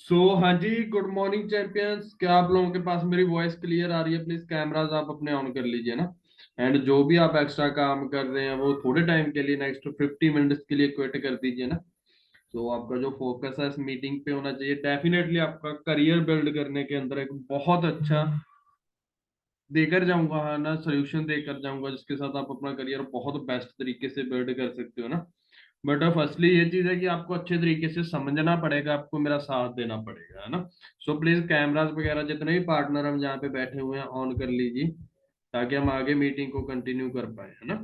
हाँ जी, good morning champions. क्या आप लोगों के पास मेरी वॉइस क्लियर आ रही है? प्लीज कैमरास आप अपने ऑन कर लीजिए ना। एंड जो भी आप एक्स्ट्रा काम कर रहे हैं वो थोड़े टाइम के लिए, नेक्स्ट 50 मिनट्स के लिए क्विट कर दीजिए ना। तो आपका जो फोकस है इस मीटिंग पे होना चाहिए। डेफिनेटली आपका करियर बिल्ड करने के अंदर एक बहुत अच्छा देकर जाऊंगा, हाँ ना, सोल्यूशन देकर जाऊंगा जिसके साथ आप अपना करियर बहुत बेस्ट तरीके से बिल्ड कर सकते हो ना। बट फर्स्टली ये चीज है कि आपको अच्छे तरीके से समझना पड़ेगा, आपको मेरा साथ देना पड़ेगा, है ना। सो प्लीज कैमरास वगैरह जितने भी पार्टनर हम जहाँ पे बैठे हुए हैं ऑन कर लीजिए, ताकि हम आगे मीटिंग को कंटिन्यू कर पाए, है ना।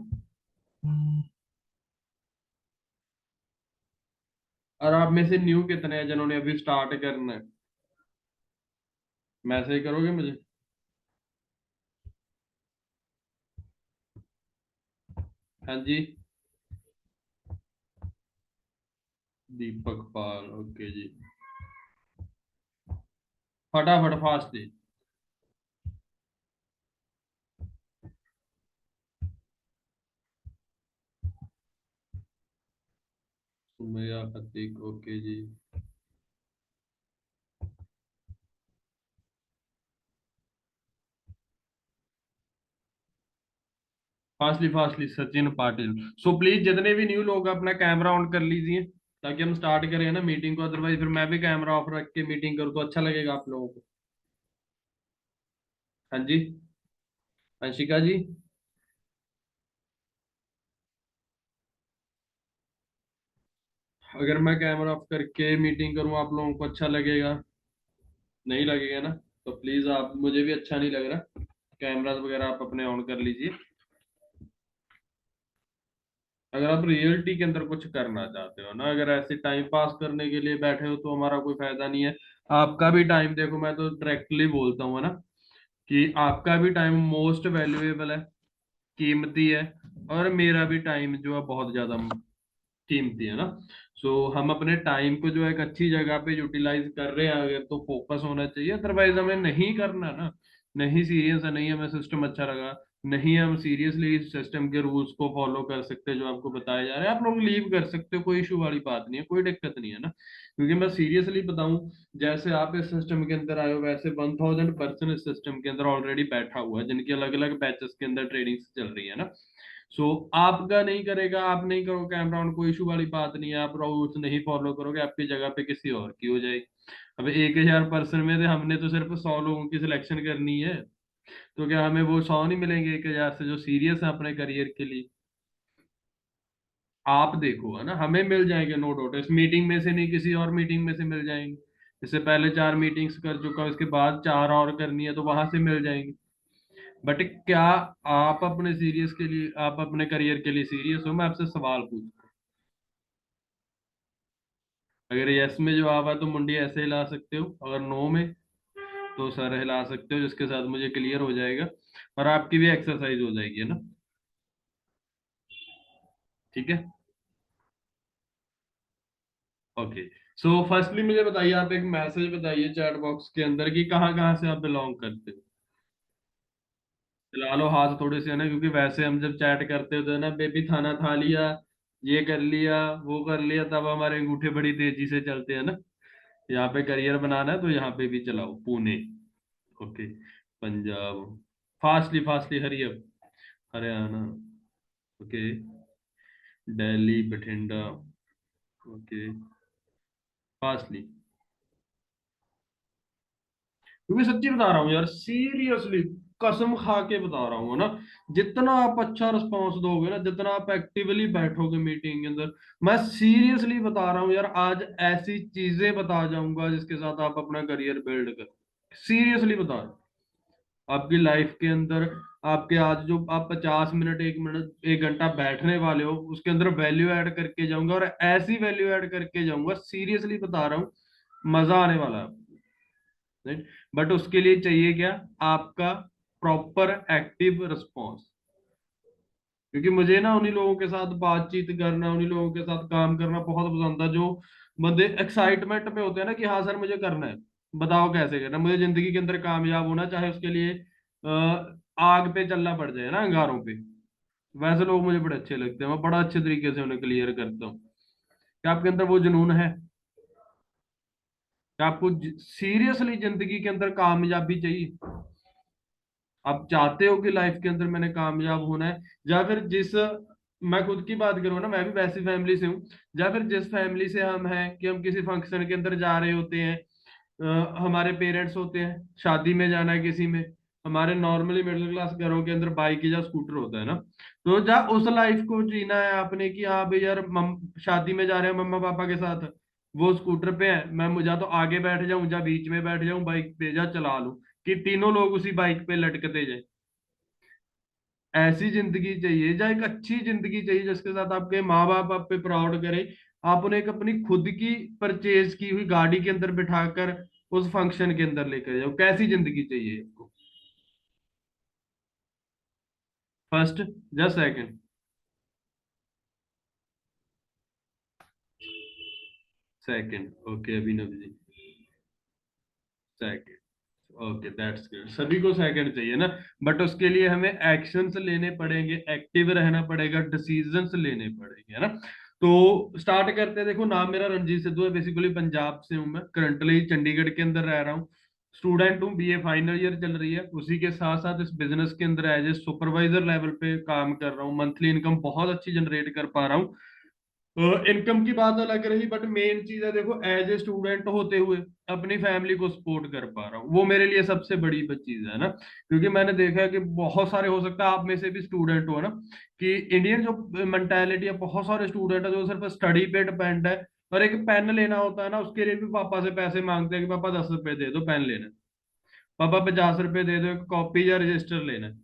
और आप में से न्यू कितने हैं जिन्होंने अभी स्टार्ट करना है? मैसेज करोगे मुझे? हाँ जी। दीपक पाल, ओके जी। फटाफट फास्ट जी। सुमैया खतीक, ओके जी। Fastly fastly Sachin Patil. So please जितने भी न्यू लोग हैं, अपना कैमरा ऑन कर लीजिए ताकि हम स्टार्ट करें ना मीटिंग को। अदरवाइज फिर मैं भी कैमरा ऑफ रख के मीटिंग करूँ तो अच्छा लगेगा आप लोगों को। हाँ जी। अंशिका जी। अगर मैं कैमरा ऑफ करके मीटिंग करूँ आप लोगों को अच्छा लगेगा? नहीं लगेगा ना? तो प्लीज आप, मुझे भी अच्छा नहीं लग रहा। कैमरास वगैरह आप अपने ऑन कर लीजिए। अगर आप रियलिटी के अंदर कुछ करना चाहते हो ना, अगर ऐसे टाइम पास करने के लिए बैठे हो तो हमारा कोई फायदा नहीं है। आपका भी टाइम, देखो मैं तो डायरेक्टली बोलता हूँ, है ना, कि आपका भी टाइम मोस्ट वैल्यूएबल है, कीमती है। और मेरा भी टाइम जो है बहुत ज्यादा कीमती है ना। हम अपने टाइम को जो है एक अच्छी जगह पे यूटिलाइज कर रहे हैं अगर, तो फोकस होना चाहिए। अदरवाइज हमें नहीं करना ना, नहीं सीरियस है, नहीं हमें सिस्टम अच्छा लगा, नहीं हम सीरियसली इस सिस्टम के रूल्स को फॉलो कर सकते जो आपको बताए जा रहे हैं, आप लोग लीव कर सकते हो, कोई इशू वाली बात नहीं है, कोई दिक्कत नहीं है ना। क्योंकि मैं सीरियसली बताऊं, जैसे आप इस सिस्टम के अंदर आए हो वैसे 1000 पर्सन इस सिस्टम के अंदर ऑलरेडी बैठा हुआ है, जिनकी अलग अलग बैचेस के अंदर ट्रेनिंग चल रही है ना। आपका नहीं करेगा, आप नहीं करो कैमरा ऑन, कोई इशू वाली बात नहीं है। आप रूल्स नहीं फॉलो करोगे, आपकी जगह पे किसी और की हो जाएगी। अब 1000 पर्सन में से हमने तो सिर्फ 100 लोगों की सिलेक्शन करनी है, तो क्या हमें वो 100 नहीं मिलेंगे 1000 से जो सीरियस है अपने करियर के लिए? आप देखो, है ना, हमें मिल जाएंगे नो डाउट, इस मीटिंग में से नहीं किसी और मीटिंग में से मिल जाएंगे। इससे पहले 4 मीटिंग्स कर चुका हूं, इसके बाद 4 और करनी है तो वहां से मिल जाएंगे। बट क्या आप अपने सीरियस के लिए, आप अपने करियर के लिए सीरियस हो? मैं आपसे सवाल पूछ, अगर यस में जवाब है तो मुंडी ऐसे हिला सकते हो, अगर नो में तो सर हिला सकते हो, जिसके साथ मुझे क्लियर हो जाएगा और आपकी भी एक्सरसाइज हो जाएगी, है ना। ठीक है। ओके। फर्स्टली मुझे बताइए, आप एक मैसेज बताइए चैट बॉक्स के अंदर कि कहाँ कहाँ से आप बिलोंग करते हो। चला लो हाथ थोड़े से, है ना, क्योंकि वैसे हम जब चैट करते होते हैं ना, बेबी खाना खा लिया, ये कर लिया, वो कर लिया, तब हमारे अंगूठे बड़ी तेजी से चलते हैं ना। यहाँ पे करियर बनाना है तो यहाँ पे भी चलाओ, Pune, okay, Punjab, fastly fastly, hurry up, Haryana, okay, Delhi, Bathinda, okay, fastly. क्योंकि सच्ची बता रहा हूँ यार, सीरियसली, कसम खा के बता रहा हूँ ना, जितना आप अच्छा रिस्पॉन्स दोगे ना, जितना आप एक्टिवली बैठोगे मीटिंग के अंदर, मैं सीरियसली बता रहा हूँ यार, आज ऐसी चीजें बता जाऊंगा जिसके साथ आप अपना करियर बिल्ड कर, सीरियसली बता रहा हूँ। आपकी लाइफ के अंदर, आपके आज जो आप 50 मिनट, 1 मिनट, 1 घंटा बैठने वाले हो, उसके अंदर वैल्यू ऐड करके जाऊंगा, और ऐसी वैल्यू ऐड करके जाऊंगा, सीरियसली बता रहा हूँ, मजा आने वाला है। राइट। बट उसके लिए चाहिए क्या? आपका प्रॉपर एक्टिव रिस्पॉन्स। क्योंकि मुझे ना उन्हीं लोगों के साथ बातचीत करना, उन्हीं लोगों के साथ काम करना बहुत पसंद है, जो बंदे एक्साइटमेंट में होते हैं ना कि हाँ सर मुझे करना है, बताओ कैसे करना है। मुझे जिंदगी के अंदर कामयाब होना, चाहे उसके लिए आग पे चलना पड़ जाए ना, अंगारों पे। वैसे लोग मुझे बड़े अच्छे लगते हैं, मैं बड़ा अच्छे तरीके से उन्हें क्लियर करता हूँ। क्या आपके अंदर वो जुनून है? क्या आपको सीरियसली जिंदगी के अंदर कामयाबी चाहिए? आप चाहते हो कि लाइफ के अंदर मैंने कामयाब होना है, या फिर जिस, मैं खुद की बात करूँ ना, मैं भी वैसी फैमिली से हूँ, या फिर जिस फैमिली से हम हैं कि हम किसी फंक्शन के अंदर जा रहे होते हैं, हमारे पेरेंट्स होते हैं, शादी में जाना है किसी में, हमारे नॉर्मली मिडिल क्लास घरों के अंदर बाइक या स्कूटर होता है ना, तो जा उस लाइफ को जीना है आपने कि हाँ भाई यार, शादी में जा रहे हैं मम्मा पापा के साथ, वो स्कूटर पे है, मैं मुझे तो आगे बैठ जाऊं या बीच में बैठ जाऊं बाइक पे, या चला लूं, कि तीनों लोग उसी बाइक पे लटकते जाए। ऐसी जिंदगी चाहिए, या एक अच्छी जिंदगी चाहिए जिसके साथ आपके माँ बाप आप पे प्राउड करें, आप उन्हें एक अपनी खुद की परचेज की हुई गाड़ी के अंदर बिठाकर उस फंक्शन के अंदर लेकर जाओ? कैसी जिंदगी चाहिए आपको? फर्स्ट या second? Second, okay Abhinav ji, second. Okay that's good, सभी को सेकंड चाहिए ना, बट उसके लिए हमें एक्शंस लेने पड़ेंगे, एक्टिव रहना पड़ेगा, डिसीजंस लेने पड़ेंगे, है ना। तो स्टार्ट करते हैं। देखो, नाम मेरा रणजीत सिद्धू है, बेसिकली पंजाब से हूँ मैं, करंटली चंडीगढ़ के अंदर रह रहा हूँ, स्टूडेंट हूँ, बीए फाइनल ईयर चल रही है, उसी के साथ साथ इस बिजनेस के अंदर एज ए सुपरवाइजर लेवल पे काम कर रहा हूँ, मंथली इनकम बहुत अच्छी जनरेट कर पा रहा हूँ। इनकम की बात अलग रही, बट मेन चीज है, देखो एज ए स्टूडेंट होते हुए अपनी फैमिली को सपोर्ट कर पा रहा हूँ, वो मेरे लिए सबसे बड़ी चीज है ना। क्योंकि मैंने देखा है कि बहुत सारे, हो सकता है आप में से भी स्टूडेंट हो ना, कि इंडियन जो मेंटालिटी है, बहुत सारे स्टूडेंट है जो सिर्फ स्टडी पे डिपेंड है, और एक पेन लेना होता है ना, उसके लिए भी पापा से पैसे मांगते हैं कि पापा 10 रुपए दे दो पेन लेना है, पापा 50 रुपए दे दो एक कॉपी या रजिस्टर लेना है,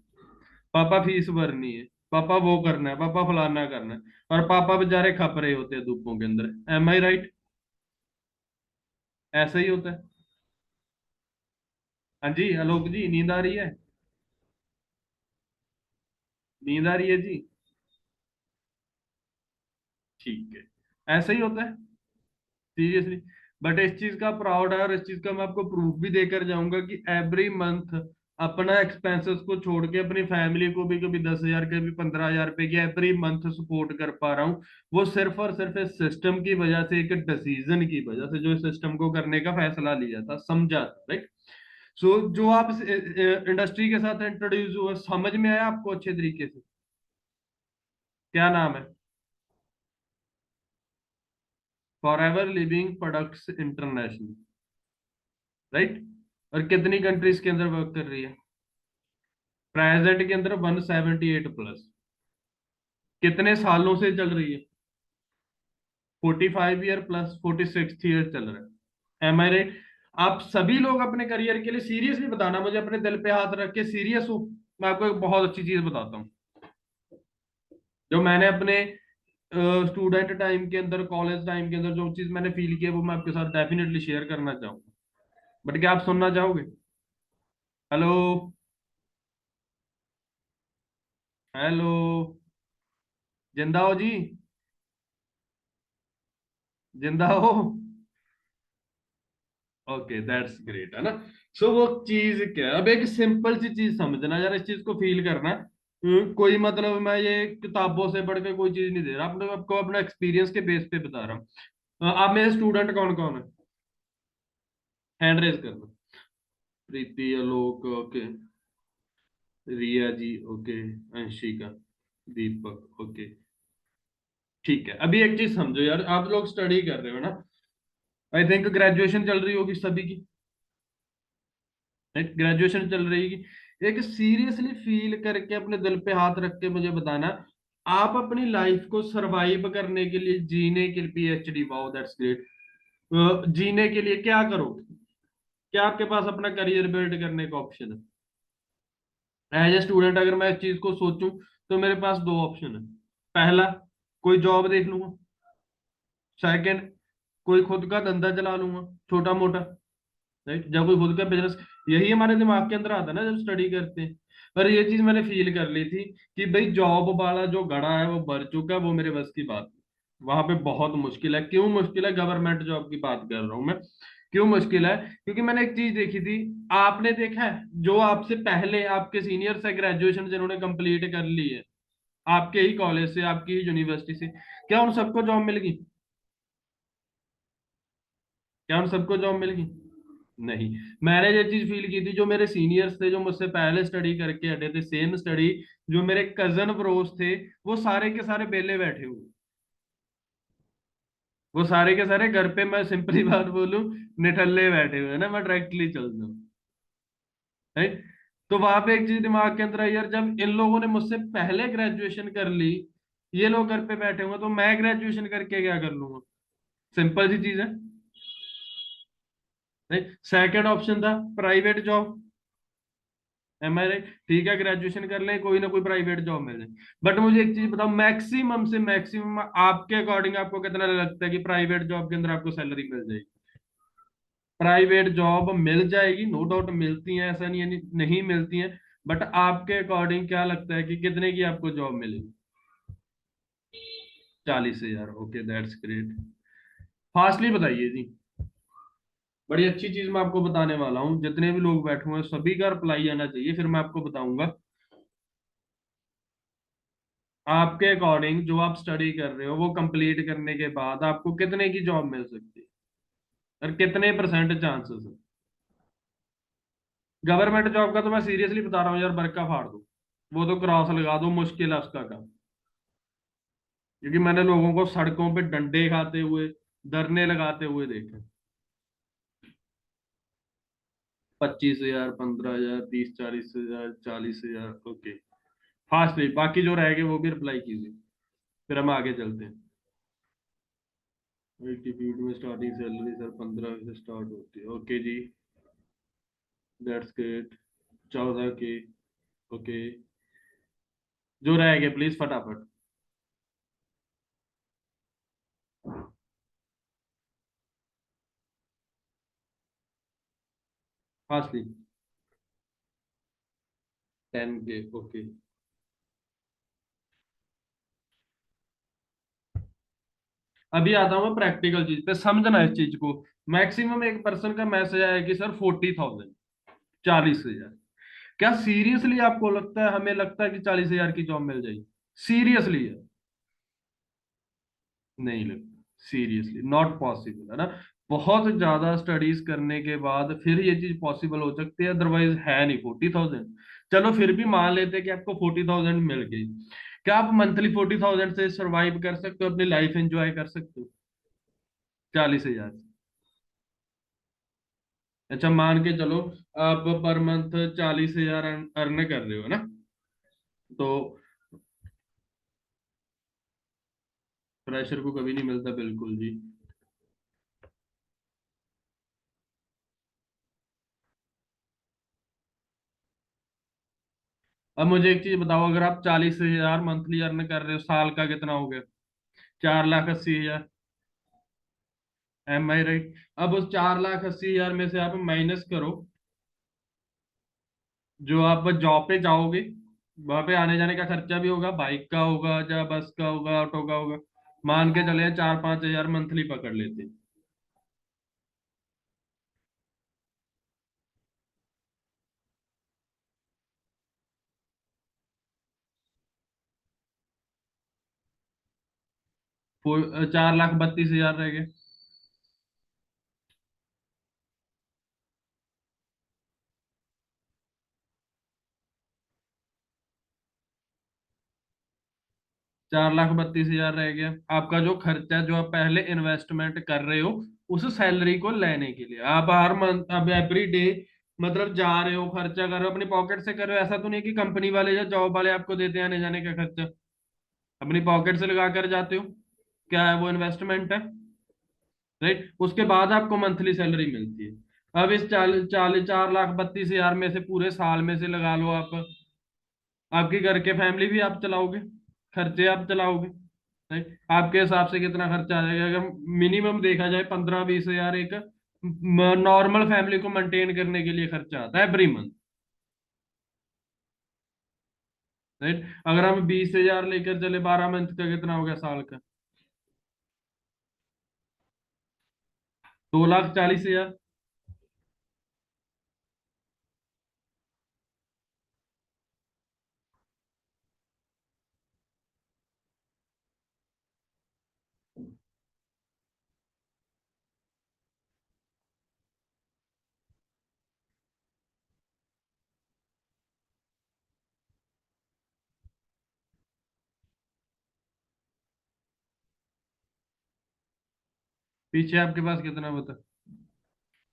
पापा फीस भरनी है, पापा वो करना है, पापा फलाना करना है, और पापा बेचारे खप रहे होते हैं धूपों के अंदर। एम आई राइट? ऐसा ही होता है। हाँ जी आलोक जी, नींद आ रही है? नींद आ रही है जी? ठीक है, ऐसा ही होता है, सीरियसली। बट इस चीज का प्राउड है, और इस चीज का मैं आपको प्रूफ भी देकर जाऊंगा कि एवरी मंथ अपना एक्सपेंसेस को छोड़ के अपनी फैमिली को भी कभी 10,000, कभी 15,000 रुपए की एवरी मंथ सपोर्ट कर पा रहा हूँ। वो सिर्फ और सिर्फ इस सिस्टम की वजह से, एक डिसीजन की वजह से, जो इस सिस्टम को करने का फैसला लिया था, समझा था, राइट। सो जो आप इंडस्ट्री के साथ इंट्रोड्यूस हुए, समझ में आया आपको अच्छे तरीके से? क्या नाम है? For ever living products international, right. और कितनी कंट्रीज के अंदर वर्क कर रही है? प्रेजेंट के अंदर 178 प्लस। कितने सालों से चल रही है? 45 ईयर प्लस, 46 ईयर चल रहा है। एम आई राइट? आप सभी लोग अपने करियर के लिए सीरियसली बताना मुझे, अपने दिल पे हाथ रख के सीरियस हो। मैं आपको एक बहुत अच्छी चीज बताता हूँ, जो मैंने अपने स्टूडेंट टाइम के अंदर, कॉलेज टाइम के अंदर जो चीज मैंने फील किया, वो मैं आपके साथ डेफिनेटली शेयर करना चाहूंगा। बट क्या आप सुनना चाहोगे? हेलो? हेलो? जिंदा हो जी? जिंदा हो? ओके दैट्स ग्रेट, है ना। सो वो चीज क्या है, अब एक सिंपल सी चीज समझना यार, इस चीज को फील करना। कोई मतलब मैं ये किताबों से पढ़ के कोई चीज नहीं दे रहा, अपने आपको अपना एक्सपीरियंस के बेस पे बता रहा हूँ। आप मेरे स्टूडेंट कौन कौन है? हैंड रेज करना। प्रीति, आलोक, ओके, रिया जी, ओके, अंशिका, दीपक, ओके। ठीक है, अभी एक चीज समझो यार, आप लोग स्टडी कर रहे हो ना, आई थिंक ग्रेजुएशन चल रही होगी सभी की, ग्रेजुएशन चल रही है। एक सीरियसली फील करके अपने दिल पे हाथ रख के मुझे बताना, आप अपनी लाइफ को सरवाइव करने के लिए, जीने के लिए, पीएचडी, वाओ दैट्स ग्रेट, जीने के लिए क्या करोगे? क्या आपके पास अपना करियर बिल्ड करने का ऑप्शन है? एज ए स्टूडेंट अगर मैं इस चीज को सोचूं, तो मेरे पास दो ऑप्शन है। पहला, कोई जॉब देख लूंगा। सेकंड, कोई खुद का धंधा चला लूंगा, छोटा मोटा, राइट, जब कोई खुद का बिजनेस। यही हमारे दिमाग के अंदर आता है ना जब स्टडी करते हैं। पर ये चीज मैंने फील कर ली थी कि भाई जॉब वाला जो घड़ा है वो भर चुका है, वो मेरे बस की बात नहीं। वहां पे बहुत मुश्किल है। क्यों मुश्किल है? गवर्नमेंट जॉब की बात कर रहा हूँ मैं। क्यों मुश्किल है? क्योंकि मैंने एक चीज देखी थी, आपने देखा है, जो आपसे पहले आपके सीनियर्स है ग्रेजुएशन जिन्होंने कंप्लीट कर ली है, आपके ही कॉलेज से, आपकी ही यूनिवर्सिटी से, क्या उन सबको जॉब मिल गई? क्या उन सबको जॉब मिल गई? नहीं। मैंने ये चीज फील की थी, जो मेरे सीनियर्स थे जो मुझसे पहले स्टडी करके हटे थे, सेम स्टडी, जो मेरे कजन ब्रोस थे, वो सारे के सारे बेले बैठे हुए। वो सारे के सारे घर पे, मैं सिंपली बात बोलूं, निठल्ले बैठे हुए हैं ना, मैं डायरेक्टली चल दूं। है। तो वहां पे एक चीज दिमाग के अंदर आई, यार जब इन लोगों ने मुझसे पहले ग्रेजुएशन कर ली, ये लोग घर पे बैठे हुए, तो मैं ग्रेजुएशन करके क्या कर लूंगा? सिंपल सी चीज है। सेकंड ऑप्शन था प्राइवेट जॉब। एम आई राइट? ठीक है, ग्रेजुएशन कर लें, कोई ना कोई प्राइवेट जॉब मिल जाए। बट मुझे एक चीज बताओ, मैक्सिमम से मैक्सिमम आपके अकॉर्डिंग आपको कितना लगता है कि प्राइवेट जॉब के अंदर आपको सैलरी मिल जाएगी? प्राइवेट जॉब मिल जाएगी, नो डाउट मिलती हैं, ऐसा नहीं है नहीं मिलती हैं। बट आपके अकॉर्डिंग क्या लगता है कि कितने की आपको जॉब मिलेगी? 40,000? Okay, that's great. फास्टली बताइए जी। बड़ी अच्छी चीज मैं आपको बताने वाला हूँ, जितने भी लोग बैठे हुए हैं सभी का रिप्लाई आना चाहिए, फिर मैं आपको बताऊंगा। आपके अकॉर्डिंग जो आप स्टडी कर रहे हो, वो कंप्लीट करने के बाद आपको कितने की जॉब मिल सकती है, और कितने परसेंट चांसेस है? गवर्नमेंट जॉब का तो मैं सीरियसली बता रहा हूँ यार, बरका फाड़ दो, वो तो क्रॉस लगा दो, मुश्किल है उसका काम। क्योंकि मैंने लोगों को सड़कों पे डंडे खाते हुए, धरने लगाते हुए देखा। 25,000, 15,000, 30, 40,000, 40,000। ओके, फास्ट नहीं, बाकी जो रह गए वो भी रिप्लाई कीजिए, फिर हम आगे चलते हैं। एटीट्यूड में स्टार्टिंग सैलरी सर 15 से स्टार्ट होती है, ओके जी, दैट्स ग्रेट। 14 के। ओके, जो रह गए प्लीज फटाफट। फास्टली। 10 के। ओके। अभी आता हूँ मैं प्रैक्टिकल चीज पे, समझना इस चीज को। मैक्सिमम एक पर्सन का मैसेज आया कि सर 40,000, 40,000। क्या सीरियसली आपको लगता है, हमें लगता है कि 40,000 की जॉब मिल जाएगी? सीरियसली है? नहीं लगता, सीरियसली नॉट पॉसिबल, है ना। बहुत ज्यादा स्टडीज करने के बाद फिर ये चीज पॉसिबल हो सकती है, अदरवाइज है नहीं 40,000। चलो फिर भी मान लेते हैं कि आपको 40,000 मिल गई। क्या आप मंथली 40,000 से सरवाइव कर सकते हो, अपनी लाइफ एंजॉय कर सकते हो 40,000? अच्छा, मान के चलो आप पर मंथ 40,000 अर्न कर रहे हो ना, तो प्रेशर को कभी नहीं मिलता, बिल्कुल जी। अब मुझे एक चीज बताओ, अगर आप 40,000 मंथली अर्न कर रहे हो, साल का कितना हो गया? 4,80,000। एम आई राइट? अब उस 4,80,000 में से आप माइनस करो, जो आप जॉब पे जाओगे, वहां पे आने जाने का खर्चा भी होगा, बाइक का होगा या बस का होगा, ऑटो का होगा। मान के चले 4-5 हजार मंथली पकड़ लेते हैं। वो 4,32,000 रह गए। 4,32,000 रह गया आपका, जो खर्चा जो आप पहले इन्वेस्टमेंट कर रहे हो उस सैलरी को लेने के लिए, आप हर मंथ, अब एवरी डे, मतलब जा रहे हो, खर्चा कर रहे हो, अपनी पॉकेट से कर रहे हो। ऐसा तो नहीं कि कंपनी वाले या जॉब वाले आपको देते हैं आने जाने का खर्चा, अपनी पॉकेट से लगा कर जाते हो। क्या है वो? इन्वेस्टमेंट है। राइट? उसके बाद आपको मंथली सैलरी मिलती है। अब इस 4,32,000 में से पूरे साल में से लगा लो आप, आपके घर के फैमिली भी आप चलाओगे, खर्चे आप चलाओगे। राइट? आपके हिसाब से कितना खर्चा आ जाएगा? अगर मिनिमम देखा जाए 15-20 हजार एक नॉर्मल फैमिली को मेंटेन करने के लिए खर्चा आता है एवरी मंथ। राइट? अगर हम 20,000 लेकर चले, 12 मंथ का कितना हो गया साल का? 2,40,000। पीछे आपके पास कितना बता?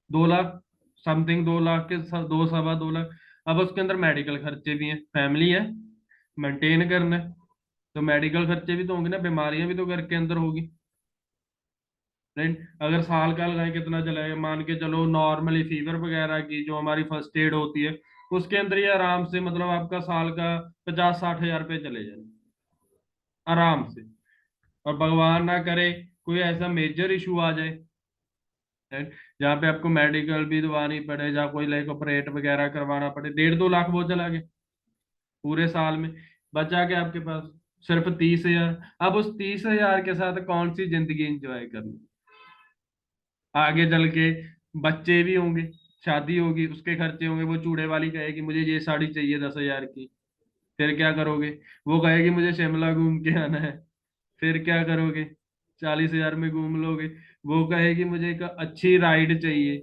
2 लाख समथिंग, 2 लाख के दो सवा 2 लाख। अब उसके अंदर मेडिकल खर्चे भी हैं, फैमिली है, मेंटेन करना है, तो मेडिकल खर्चे भी तो होंगे ना, बीमारियां भी तो घर के अंदर होगी। राइट। अगर साल का लगाए कितना चलाएगा, मान के चलो नॉर्मली फीवर वगैरह की जो हमारी फर्स्ट एड होती है, उसके अंदर ही आराम से मतलब आपका साल का 50-60 हजार रुपये चले जाए आराम से। और भगवान ना करे कोई ऐसा मेजर इशू आ जाए, right? जहाँ पे आपको मेडिकल भी दवानी पड़े, जहाँ कोई लाइक ऑपरेट वगैरह करवाना पड़े, 1.5-2 लाख वो चला गया पूरे साल में। बचा के आपके पास सिर्फ 30 हजार। अब उस 30 हजार के साथ कौन सी जिंदगी एंजॉय करनी? आगे चल के बच्चे भी होंगे, शादी होगी, उसके खर्चे होंगे, वो चूड़े वाली कहेगी मुझे ये साड़ी चाहिए 10 हजार की, फिर क्या करोगे? वो कहेगी मुझे शिमला घूम के आना है, फिर क्या करोगे? 40 हजार में घूम लोगे? वो कहेगी मुझे एक अच्छी राइड चाहिए,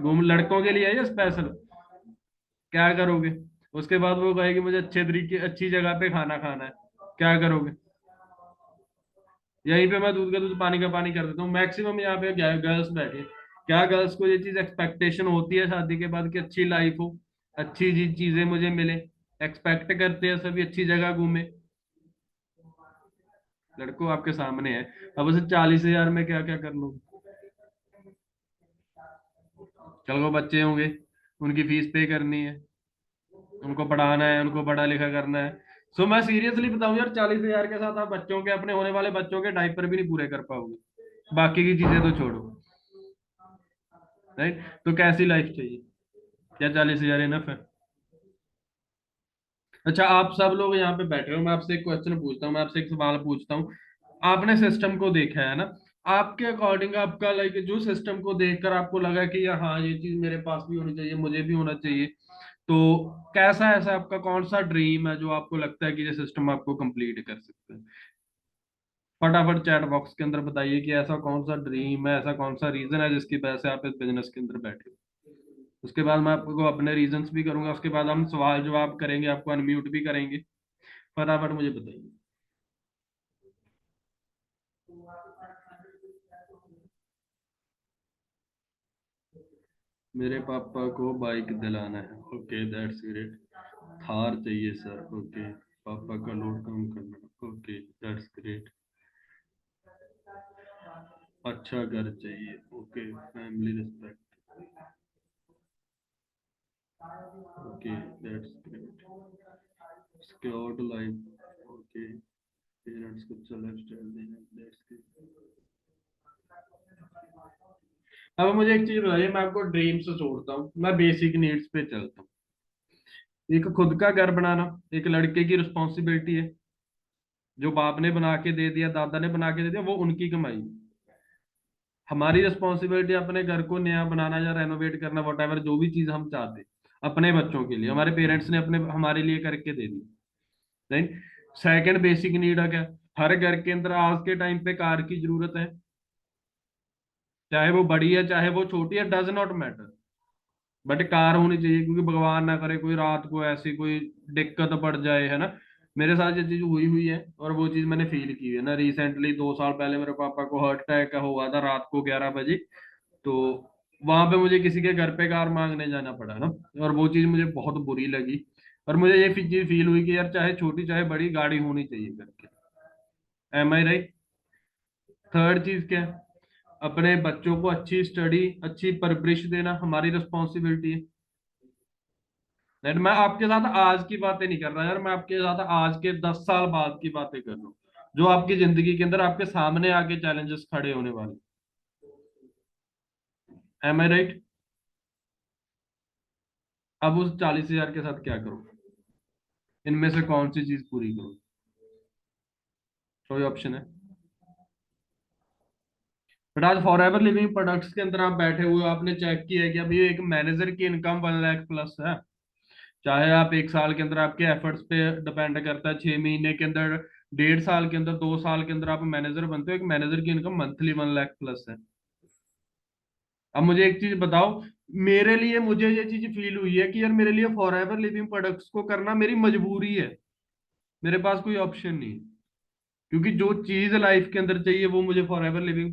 घूम लड़कों के लिए है या स्पेशल, क्या करोगे? उसके बाद वो कहेगी मुझे अच्छे तरीके अच्छी जगह पे खाना खाना है, क्या करोगे? यहीं पे मैं दूध का दूध पानी का पानी कर देता हूँ। मैक्सिमम यहाँ पे गर्ल्स बैठे, क्या गर्ल्स को ये चीज एक्सपेक्टेशन होती है शादी के बाद कि अच्छी लाइफ हो, अच्छी चीजें मुझे मिले, एक्सपेक्ट करते हैं सभी अच्छी जगह घूमे। लड़कों आपके सामने है, अब उसे 40 हजार में क्या क्या कर लो? चल वो बच्चे होंगे, उनकी फीस पे करनी है, उनको पढ़ाना है, उनको पढ़ा लिखा करना है। सो मैं सीरियसली बताऊं यार, 40 हजार के साथ आप बच्चों के, अपने होने वाले बच्चों के डायपर भी नहीं पूरे कर पाओगे, बाकी की चीजें तो छोड़ो। राइट। तो कैसी लाइफ चाहिए? क्या 40 हजार इनफ है? अच्छा, आप सब लोग यहाँ पे बैठे हो, मैं आपसे एक क्वेश्चन पूछता हूँ, मैं आपसे एक सवाल पूछता हूँ। आपने सिस्टम को देखा है ना, आपके अकॉर्डिंग आपका लाइक जो सिस्टम को देखकर आपको लगा कि यार हाँ ये चीज मेरे पास भी होनी चाहिए, मुझे भी होना चाहिए, तो कैसा ऐसा आपका कौन सा ड्रीम है जो आपको लगता है कि ये सिस्टम आपको कंप्लीट कर सकता है? फटाफट चैट बॉक्स के अंदर बताइए कि ऐसा कौन सा ड्रीम है, ऐसा कौन सा रीजन है जिसकी वजह से आप इस बिजनेस के अंदर बैठे हो। उसके बाद मैं आपको अपने रीजंस भी करूंगा, उसके बाद हम सवाल जवाब करेंगे, आपको अनम्यूट भी करेंगे। फटाफट मुझे बताइए। मेरे पापा को बाइक दिलाना है, ओके दैट्स ग्रेट। थार चाहिए सर, ओके। पापा का लोड कम करना, ओके दैट्स ग्रेट। अच्छा घर चाहिए, okay. Family respect, okay that's great. Secured life, okay. Parents को अच्छा लाइफ स्टाइल देना, दैट्स ग्रेट। अब मुझे एक चीज बताइए, मैं आपको ड्रीम से छोड़ता हूँ, मैं बेसिक नीड्स पे चलता हूँ। एक खुद का घर बनाना एक लड़के की रिस्पॉन्सिबिलिटी है, जो बाप ने बना के दे दिया, दादा ने बना के दे दिया, वो उनकी कमाई। हमारी रिस्पॉन्सिबिलिटी अपने घर को नया बनाना या रेनोवेट करना, वट एवर जो भी चीज हम चाहते अपने बच्चों के लिए, हमारे पेरेंट्स ने अपने हमारे लिए करके दे दी। राइट। सेकंड बेसिक नीड है क्या? हर घर के अंदर आज के टाइम पे कार की जरूरत है, चाहे वो बड़ी है चाहे वो छोटी है, does not matter, but car होनी चाहिए, क्योंकि भगवान ना करे कोई रात को ऐसी कोई दिक्कत पड़ जाए, है ना। मेरे साथ ये चीज हुई हुई है, और वो चीज मैंने फील की है ना, रिसेंटली 2 साल पहले मेरे पापा को हार्ट अटैक हुआ था रात को 11 बजे। तो वहां पे मुझे किसी के घर पे कार मांगने जाना पड़ा ना, और वो चीज मुझे बहुत बुरी लगी। और मुझे ये चीज फील हुई कि यार चाहे छोटी चाहे बड़ी गाड़ी होनी चाहिए करके। एम आई राइट? थर्ड चीज क्या है? अपने बच्चों को अच्छी स्टडी अच्छी परवरिश देना हमारी रिस्पॉन्सिबिलिटी है। नहीं, मैं आपके साथ आज की बातें नहीं कर रहा यार, मैं आपके साथ आज के 10 साल बाद की बातें कर रहा हूँ, जो आपकी जिंदगी के अंदर आपके सामने आके चैलेंजेस खड़े होने वाले। एम आई राइट? अब उस 40 हजार के साथ क्या करो? इनमें से कौन सी चीज पूरी करो? कोई ऑप्शन है? बट आज फॉर एवर लिविंग प्रोडक्ट्स के अंदर आप बैठे हुए हो, आपने चेक किया है कि अभी एक मैनेजर की इनकम 1 लाख प्लस है। चाहे आप 1 साल के अंदर, आपके एफर्ट्स पे डिपेंड करता है, 6 महीने के अंदर, 1.5 साल के अंदर, 2 साल के अंदर आप मैनेजर बनते हो, एक मैनेजर की इनकम मंथली 1 लाख प्लस है। अब मुझे एक चीज बताओ, मेरे लिए मुझे ये चीज फील हुई है कि यार मेरे लिए फॉर एवर लिविंग प्रोडक्ट्स को करना मेरी मजबूरी है, मेरे पास कोई ऑप्शन नहीं है। क्योंकि जो चीज लाइफ के अंदर चाहिए वो मुझे for ever living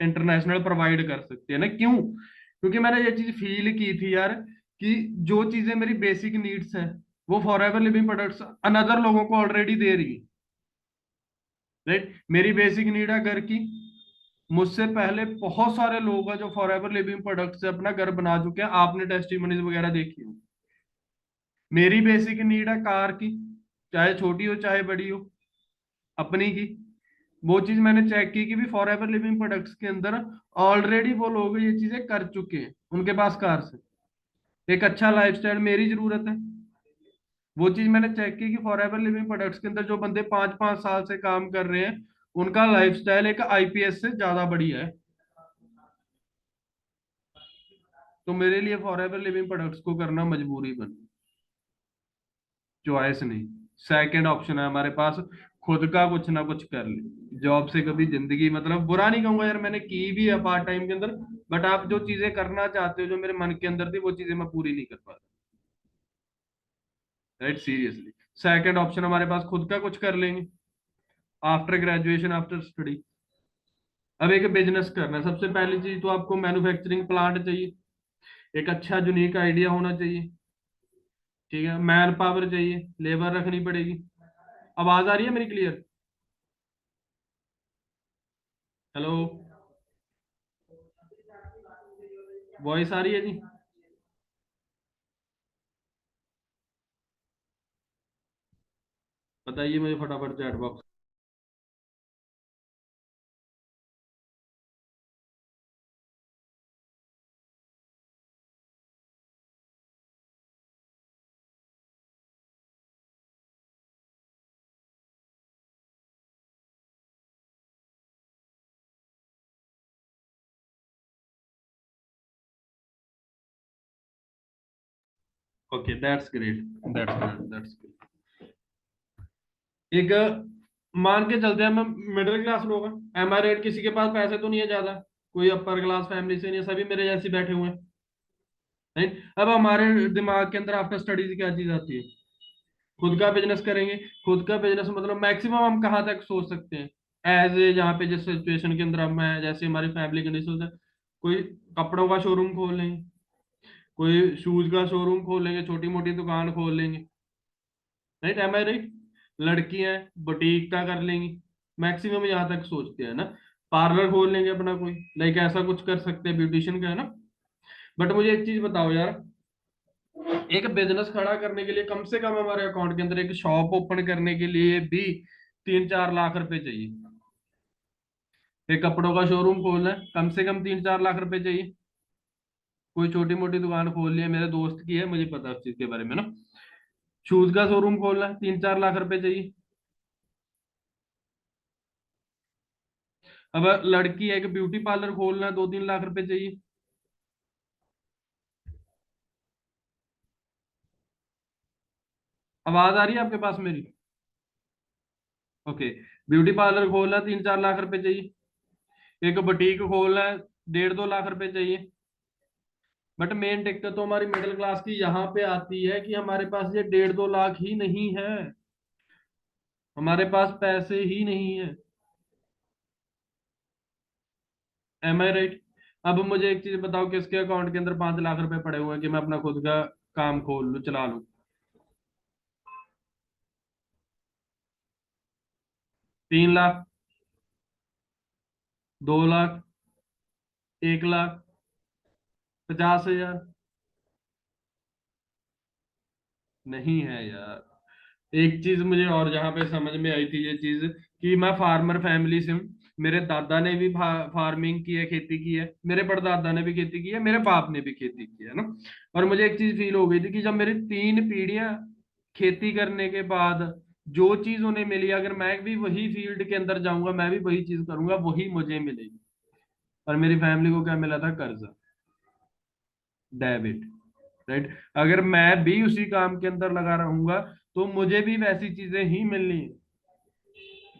international provide कर सकते हैं ना। क्यों? क्योंकि मैंने ये चीज फील की थी यार, कि जो चीजें मेरी बेसिक नीड्स हैं वो for ever living products another लोगों को ऑलरेडी दे रही है। राइट, मेरी बेसिक नीड है घर की, मुझसे पहले बहुत सारे लोग हैं जो फॉर एवर लिविंग प्रोडक्ट से अपना घर बना चुके हैं, आपने टेस्टिमोनीज वगैरह देखी हो। मेरी बेसिक नीड है कार की, चाहे छोटी हो चाहे बड़ी हो, अपनी की। वो चीज मैंने चेक की कि भी फॉर एवर लिविंग प्रोडक्ट्स के अंदर ऑलरेडी वो लोग ये चीजें कर चुके हैं, उनके पास कार से एक अच्छा लाइफस्टाइल मेरी जरूरत है। वो चीज मैंने चेक की कि फॉर एवर लिविंग प्रोडक्ट्स के अंदर जो बंदे 5-5 साल से काम कर रहे हैं, उनका लाइफस्टाइल एक आईपीएस से ज्यादा बढ़िया है। तो मेरे लिए फॉर एवर लिविंग प्रोडक्ट्स को करना मजबूरी बन, चॉइस नहीं। सेकंड ऑप्शन है हमारे पास, खुद का कुछ ना कुछ कर ले। जॉब से कभी जिंदगी, मतलब बुरा नहीं कहूंगा यार, मैंने की भी है पार्ट टाइम के अंदर, बट आप जो चीजें करना चाहते हो जो मेरे मन के अंदर थी वो चीजें मैं पूरी नहीं कर पा रहा। Right, seriously. सेकंड ऑप्शन हमारे पास, खुद का कुछ कर लेंगे आफ्टर ग्रेजुएशन, आफ्टर स्टडी। अब एक बिजनेस करना है, सबसे पहली चीज तो आपको मैन्युफैक्चरिंग प्लांट चाहिए, एक अच्छा यूनिक आइडिया होना चाहिए। ठीक है, मैन पावर चाहिए, लेबर रखनी पड़ेगी। आवाज आ रही है मेरी क्लियर? हेलो, वॉइस आ रही है जी? बताइए मुझे फटाफट chat box. Okay, that's great, that's great, that's great. एक, मान के चलते हैं हम मिडिल क्लास लोग हैं, एम आई रेट, किसी के पास पैसे तो नहीं है ज्यादा, कोई अपर क्लास फैमिली से नहीं है, सभी मेरे जैसे बैठे हुए हैं। राइट, अब हमारे दिमाग के अंदर आफ्टर स्टडीज क्या चीज आती है? खुद का बिजनेस करेंगे। खुद का बिजनेस मतलब मैक्सिमम हम कहाँ तक सोच सकते हैं एज ए, जहाँ पे जिस सिचुएशन के अंदर हम हैं, जैसे हमारी फैमिली कंडीशन है, कोई कपड़ों का शोरूम खोल लेंगे, कोई शूज का शोरूम खोल लेंगे, छोटी मोटी दुकान खोल लेंगे। राइट, एम आई राइट? लड़कियां बुटीक का कर लेंगी, मैक्सिमम यहाँ तक सोचते हैं ना। पार्लर खोल लेंगे अपना कोई, लाइक ऐसा कुछ कर सकते हैं, ब्यूटिशियन का है ना। बट मुझे एक चीज बताओ यार, एक बिजनेस खड़ा करने के लिए कम से कम हमारे अकाउंट के अंदर एक शॉप ओपन करने के लिए भी 3-4 लाख रुपए चाहिए। एक कपड़ों का शोरूम खोलना है, कम से कम 3-4 लाख रुपए चाहिए। कोई छोटी मोटी दुकान खोल ली है, मेरे दोस्त की है, मुझे पता है उस चीज के बारे में ना। शूज का शोरूम खोलना है, 3-4 लाख रुपए चाहिए। अब लड़की है, एक ब्यूटी पार्लर खोलना है, 2-3 लाख रुपए चाहिए। आवाज आ रही है आपके पास मेरी? ओके, ब्यूटी पार्लर खोलना है, 3-4 लाख रुपए चाहिए। एक बुटीक खोलना है, 1.5-2 लाख रुपए चाहिए। बट मेन दिक्कत तो हमारी मिडिल क्लास की यहाँ पे आती है कि हमारे पास ये 1.5-2 लाख ही नहीं है, हमारे पास पैसे ही नहीं है। एम आई राइट? अब मुझे एक चीज बताओ, किसके अकाउंट के अंदर 5 लाख रुपए पड़े हुए हैं कि मैं अपना खुद का काम खोल लूँ, चला लूँ? 3 लाख, 2 लाख, 1 लाख, 50,000? नहीं है यार। एक चीज मुझे और जहाँ पे समझ में आई थी ये चीज, कि मैं फार्मर फैमिली से हूँ, मेरे दादा ने भी फार्मिंग की है, खेती की है, मेरे परदादा ने भी खेती की है, मेरे बाप ने भी खेती की है ना। और मुझे एक चीज फील हो गई थी कि जब मेरी 3 पीढ़ियां खेती करने के बाद जो चीज उन्हें मिली, अगर मैं भी वही फील्ड के अंदर जाऊंगा, मैं भी वही चीज करूंगा, वही मुझे मिलेगी। और मेरी फैमिली को क्या मिला था? कर्जा, डेबिट। राइट, अगर मैं भी उसी काम के अंदर लगा रहूंगा तो मुझे भी वैसी चीजें ही मिलनी है।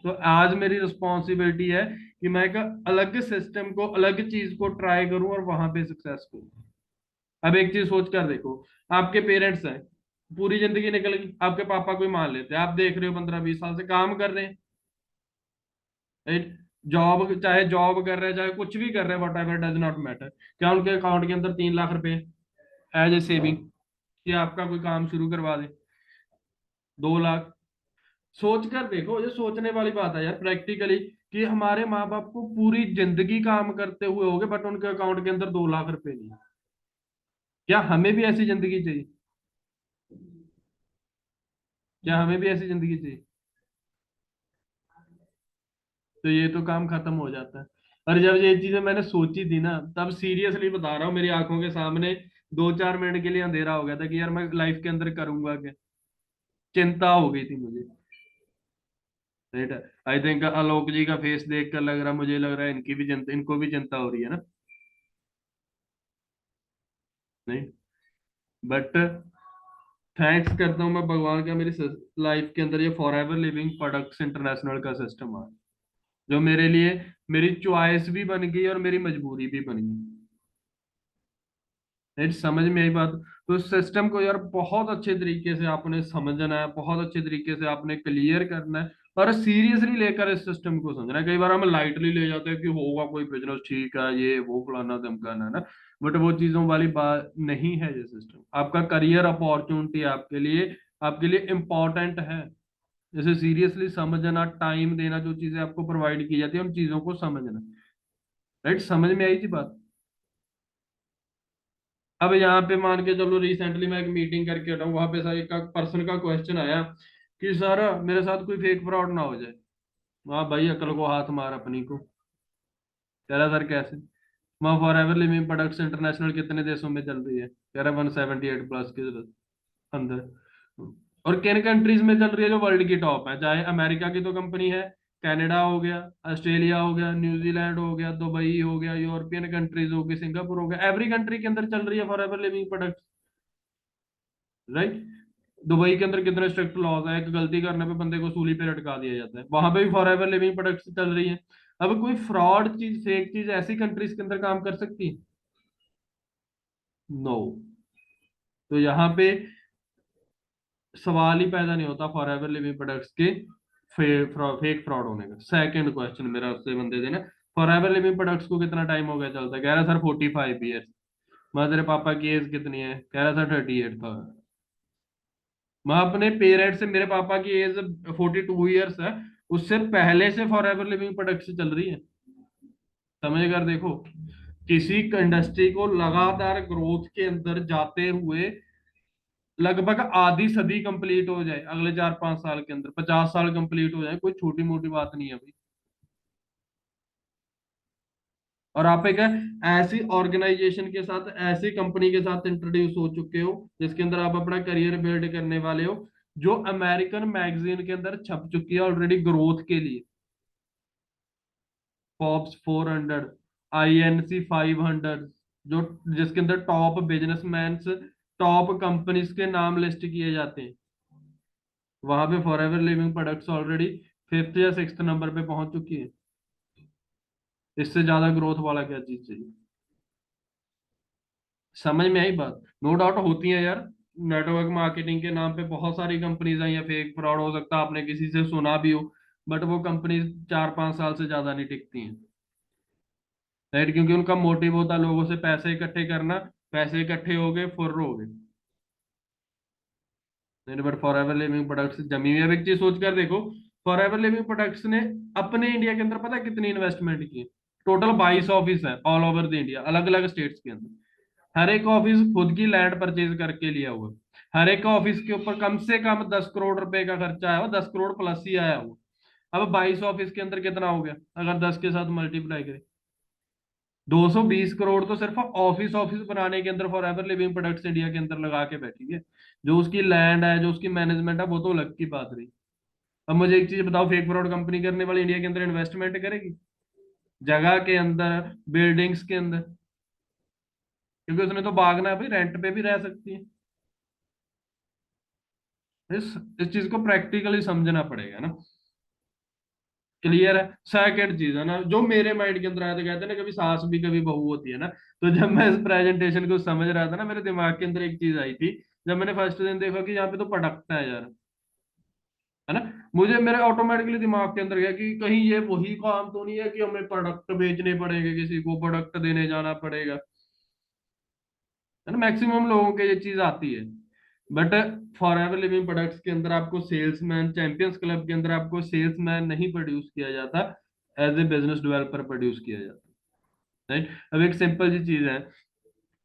तो आज मेरी रिस्पॉन्सिबिलिटी है कि मैं एक अलग सिस्टम को, अलग चीज को ट्राई करूं और वहां पे सक्सेसफुल। अब एक चीज सोच कर देखो, आपके पेरेंट्स हैं, पूरी जिंदगी निकल गई, आपके पापा कोई मान लेते हैं, आप देख रहे हो 15-20 साल से काम कर रहे हैं, जॉब, चाहे जॉब कर रहे हैं चाहे कुछ भी कर रहे हैं, what ever does not matter, क्या उनके अकाउंट के अंदर 3 लाख रुपए एज ए सेविंग, कि आपका कोई काम शुरू करवा दे? 2 लाख? सोच कर देखो, ये सोचने वाली बात है यार प्रैक्टिकली, कि हमारे माँ बाप को पूरी जिंदगी काम करते हुए हो गए बट उनके अकाउंट के अंदर 2 लाख रुपए नहीं। क्या हमें भी ऐसी जिंदगी चाहिए? क्या हमें भी ऐसी जिंदगी चाहिए? तो ये तो काम खत्म हो जाता है। और जब ये चीजें मैंने सोची थी ना, तब सीरियसली बता रहा हूँ, मेरी आंखों के सामने 2-4 मिनट के लिए अंधेरा हो गया था कि यार मैं लाइफ के अंदर करूंगा क्या। चिंता हो गई थी मुझे। राइट। आई थिंक आलोक जी का फेस देख कर लग रहा, मुझे लग रहा है इनकी भी चिंता, इनको भी चिंता हो रही है ना। नहीं, बट थैंक्स करता हूँ मैं भगवान का, मेरी लाइफ के अंदर ये for ever living products international का सिस्टम आ, जो मेरे लिए मेरी चॉइस भी बन गई और मेरी मजबूरी भी बन गई। नहीं समझ में आई बात? तो इस सिस्टम को यार बहुत अच्छे तरीके से आपने समझना है, बहुत अच्छे तरीके से आपने क्लियर करना है, और सीरियसली लेकर इस सिस्टम को समझना है। कई बार हम लाइटली ले जाते हैं कि होगा कोई बिजनेस, ठीक है ये वो फलाना धमकाना है ना, बट वो चीजों वाली बात नहीं है। ये सिस्टम आपका करियर अपॉर्चुनिटी आपके लिए इम्पोर्टेंट है। जैसे सीरियसली समझना, टाइम देना, जो चीजें आपको प्रोवाइड की जाती है उन चीजों को समझना। राइट, समझ में आई थी बात? अब यहाँ पे मान के चलो, रिसेंटली मैं एक मीटिंग करके हटा हूँ, वहां पे सर एक पर्सन का क्वेश्चन आया कि सर मेरे साथ कोई फेक फ्रॉड ना हो जाए। वहां भाई अकल को हाथ मार अपनी को। कह रहा सर कैसे? वहाँ for ever living products international कितने देशों में चल रही है? कह रहा 178 प्लस के अंदर। और किन कंट्रीज में चल रही है? जो वर्ल्ड की टॉप है, चाहे अमेरिका की तो कंपनी है, कनाडा हो गया, ऑस्ट्रेलिया हो गया, न्यूजीलैंड हो गया, दुबई हो गया, यूरोपियन कंट्रीज हो गई, सिंगापुर हो गया, एवरी कंट्री के अंदर चल रही है for ever living products. Right. Dubai के अंदर कितने स्ट्रिक्ट लॉज है, एक गलती करने पे बंदे को सूली पे लटका दिया जाता है, वहां पे भी फॉर एवर लिविंग प्रोडक्ट्स चल रही है। अब कोई फ्रॉड चीज, फेक चीज ऐसी कंट्रीज के अंदर काम कर सकती है? नो। तो यहाँ पे सवाल ही पैदा नहीं होता फॉर एवर लिविंग प्रोडक्ट्स के फेक फ्रॉड होने का। सेकंड क्वेश्चन मेरा उससे बंदे थे ना, फॉर एवर लिविंग प्रोडक्ट्स को कितना टाइम हो गया चलता है? कह रहा सर 45 ईयर्स। मैं, तेरे पापा की एज कितनी है? कह रहा था 38 था। मैं अपने पेरेंट्स से, मेरे पापा की एज 42 ईयर्स है, उससे पहले से फॉर एवर लिविंग प्रोडक्ट्स चल रही है। समझ कर देखो, किसी इंडस्ट्री को लगातार ग्रोथ के अंदर जाते हुए लगभग आधी सदी कंप्लीट हो जाए अगले 4-5 साल के अंदर, 50 साल कंप्लीट हो जाए, कोई छोटी मोटी बात नहीं है भाई। और आप एक ऐसी ऑर्गेनाइजेशन के साथ, ऐसी कंपनी के साथ इंट्रोड्यूस हो चुके हो जिसके अंदर आप अपना करियर बिल्ड करने वाले हो, जो अमेरिकन मैगजीन के अंदर छप चुकी है ऑलरेडी ग्रोथ के लिए। फॉर्ब्स 400, INC 500, जो जिसके अंदर टॉप बिजनेसमैन, टॉप कंपनीज के नाम लिस्ट किए जाते हैं, वहां पे for ever living products already 5th या 6th नंबर पे पहुंच चुकी है। इससे ज्यादा ग्रोथ वाला क्या चीज चाहिए? समझ में आई बात? नो डाउट होती है यार, नेटवर्क मार्केटिंग के नाम पे बहुत सारी कंपनीज आई हैं, फेक फ्रॉड हो सकता है आपने किसी से सुना भी हो, बट वो कंपनीज 4-5 साल से ज्यादा नहीं टिकती हैं। राइट, क्योंकि उनका मोटिव होता है लोगों से पैसे इकट्ठे करना, पैसे इकट्ठे हो गए फुर्र हो गए। नहीं, but forever living products जमी हुई है। अब एक चीज सोच कर देखो, फॉर एवर लिविंग प्रोडक्ट्स ने अपने इंडिया के अंदर पता है कितनी इन्वेस्टमेंट की? टोटल 22 ऑफिस है ऑल ओवर द इंडिया, अलग अलग स्टेट्स के अंदर। हर एक ऑफिस खुद की लैंड परचेज करके लिया हुआ है। हर एक ऑफिस के ऊपर कम से कम 10 करोड़ रुपए का खर्चा आया हुआ, 10 करोड़ प्लस ही आया हुआ। अब 22 ऑफिस के अंदर कितना हो गया अगर 10 के साथ मल्टीप्लाई करें? 220 करोड़ तो सिर्फ ऑफिस ऑफिस बनाने के अंदर for ever living products India के अंदर लगा के बैठी है। जो उसकी लैंड है, जो उसकी मैनेजमेंट है, वो तो अलग की बात रही। अब मुझे एक चीज बताओ, फेक फ्रॉड कंपनी करने वाली इंडिया के अंदर इन्वेस्टमेंट करेगी जगह के अंदर, बिल्डिंग्स के अंदर? क्योंकि उसने तो भागना है भाई, रेंट पे भी रह सकती है। इस इस चीज को प्रैक्टिकली समझना पड़ेगा ना। क्लियर है? सेकंड चीज है ना, जो मेरे माइंड के अंदर आया था, कहते हैं ना कभी सास भी कभी बहू होती है ना, तो जब मैं इस प्रेजेंटेशन को समझ रहा था ना, मेरे दिमाग के अंदर एक चीज आई थी। जब मैंने फर्स्ट दिन देखा कि यहाँ पे तो प्रोडक्ट है यार, है ना, मुझे मेरे ऑटोमेटिकली दिमाग के अंदर गया कि कहीं ये वही काम तो नहीं है कि हमें प्रोडक्ट बेचने पड़ेंगे, किसी को प्रोडक्ट देने जाना पड़ेगा, है ना। मैक्सिमम लोगों के ये चीज आती है। But forever living products के अंदर आपको सेल्समैन, चैंपियंस क्लब के अंदर आपको सेल्समैन नहीं प्रोड्यूस किया जाता, as a business developer produce किया जाता है, राइट। अब एक सिंपल सी चीज है,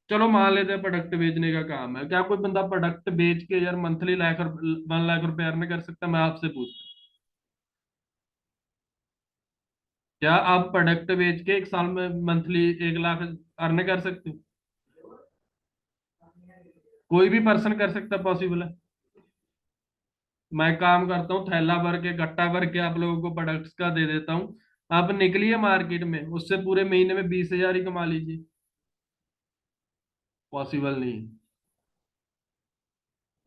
चलो मान लेते हैं प्रोडक्ट बेचने का काम है, क्या कोई बंदा प्रोडक्ट बेच के यार मंथली 1 लाख रुपए अर्न कर सकता है? मैं आपसे पूछता हूँ, क्या आप प्रोडक्ट बेच के एक साल में मंथली 1 लाख अर्न कर सकते हो? कोई भी पर्सन कर सकता है, पॉसिबल है। मैं काम करता हूँ, थैला भर के, गट्टा भर के आप लोगों को प्रोडक्ट्स का दे देता हूँ। आप निकलिए मार्केट में, उससे पूरे महीने में 20,000 ही कमा लीजिए। पॉसिबल नहीं है,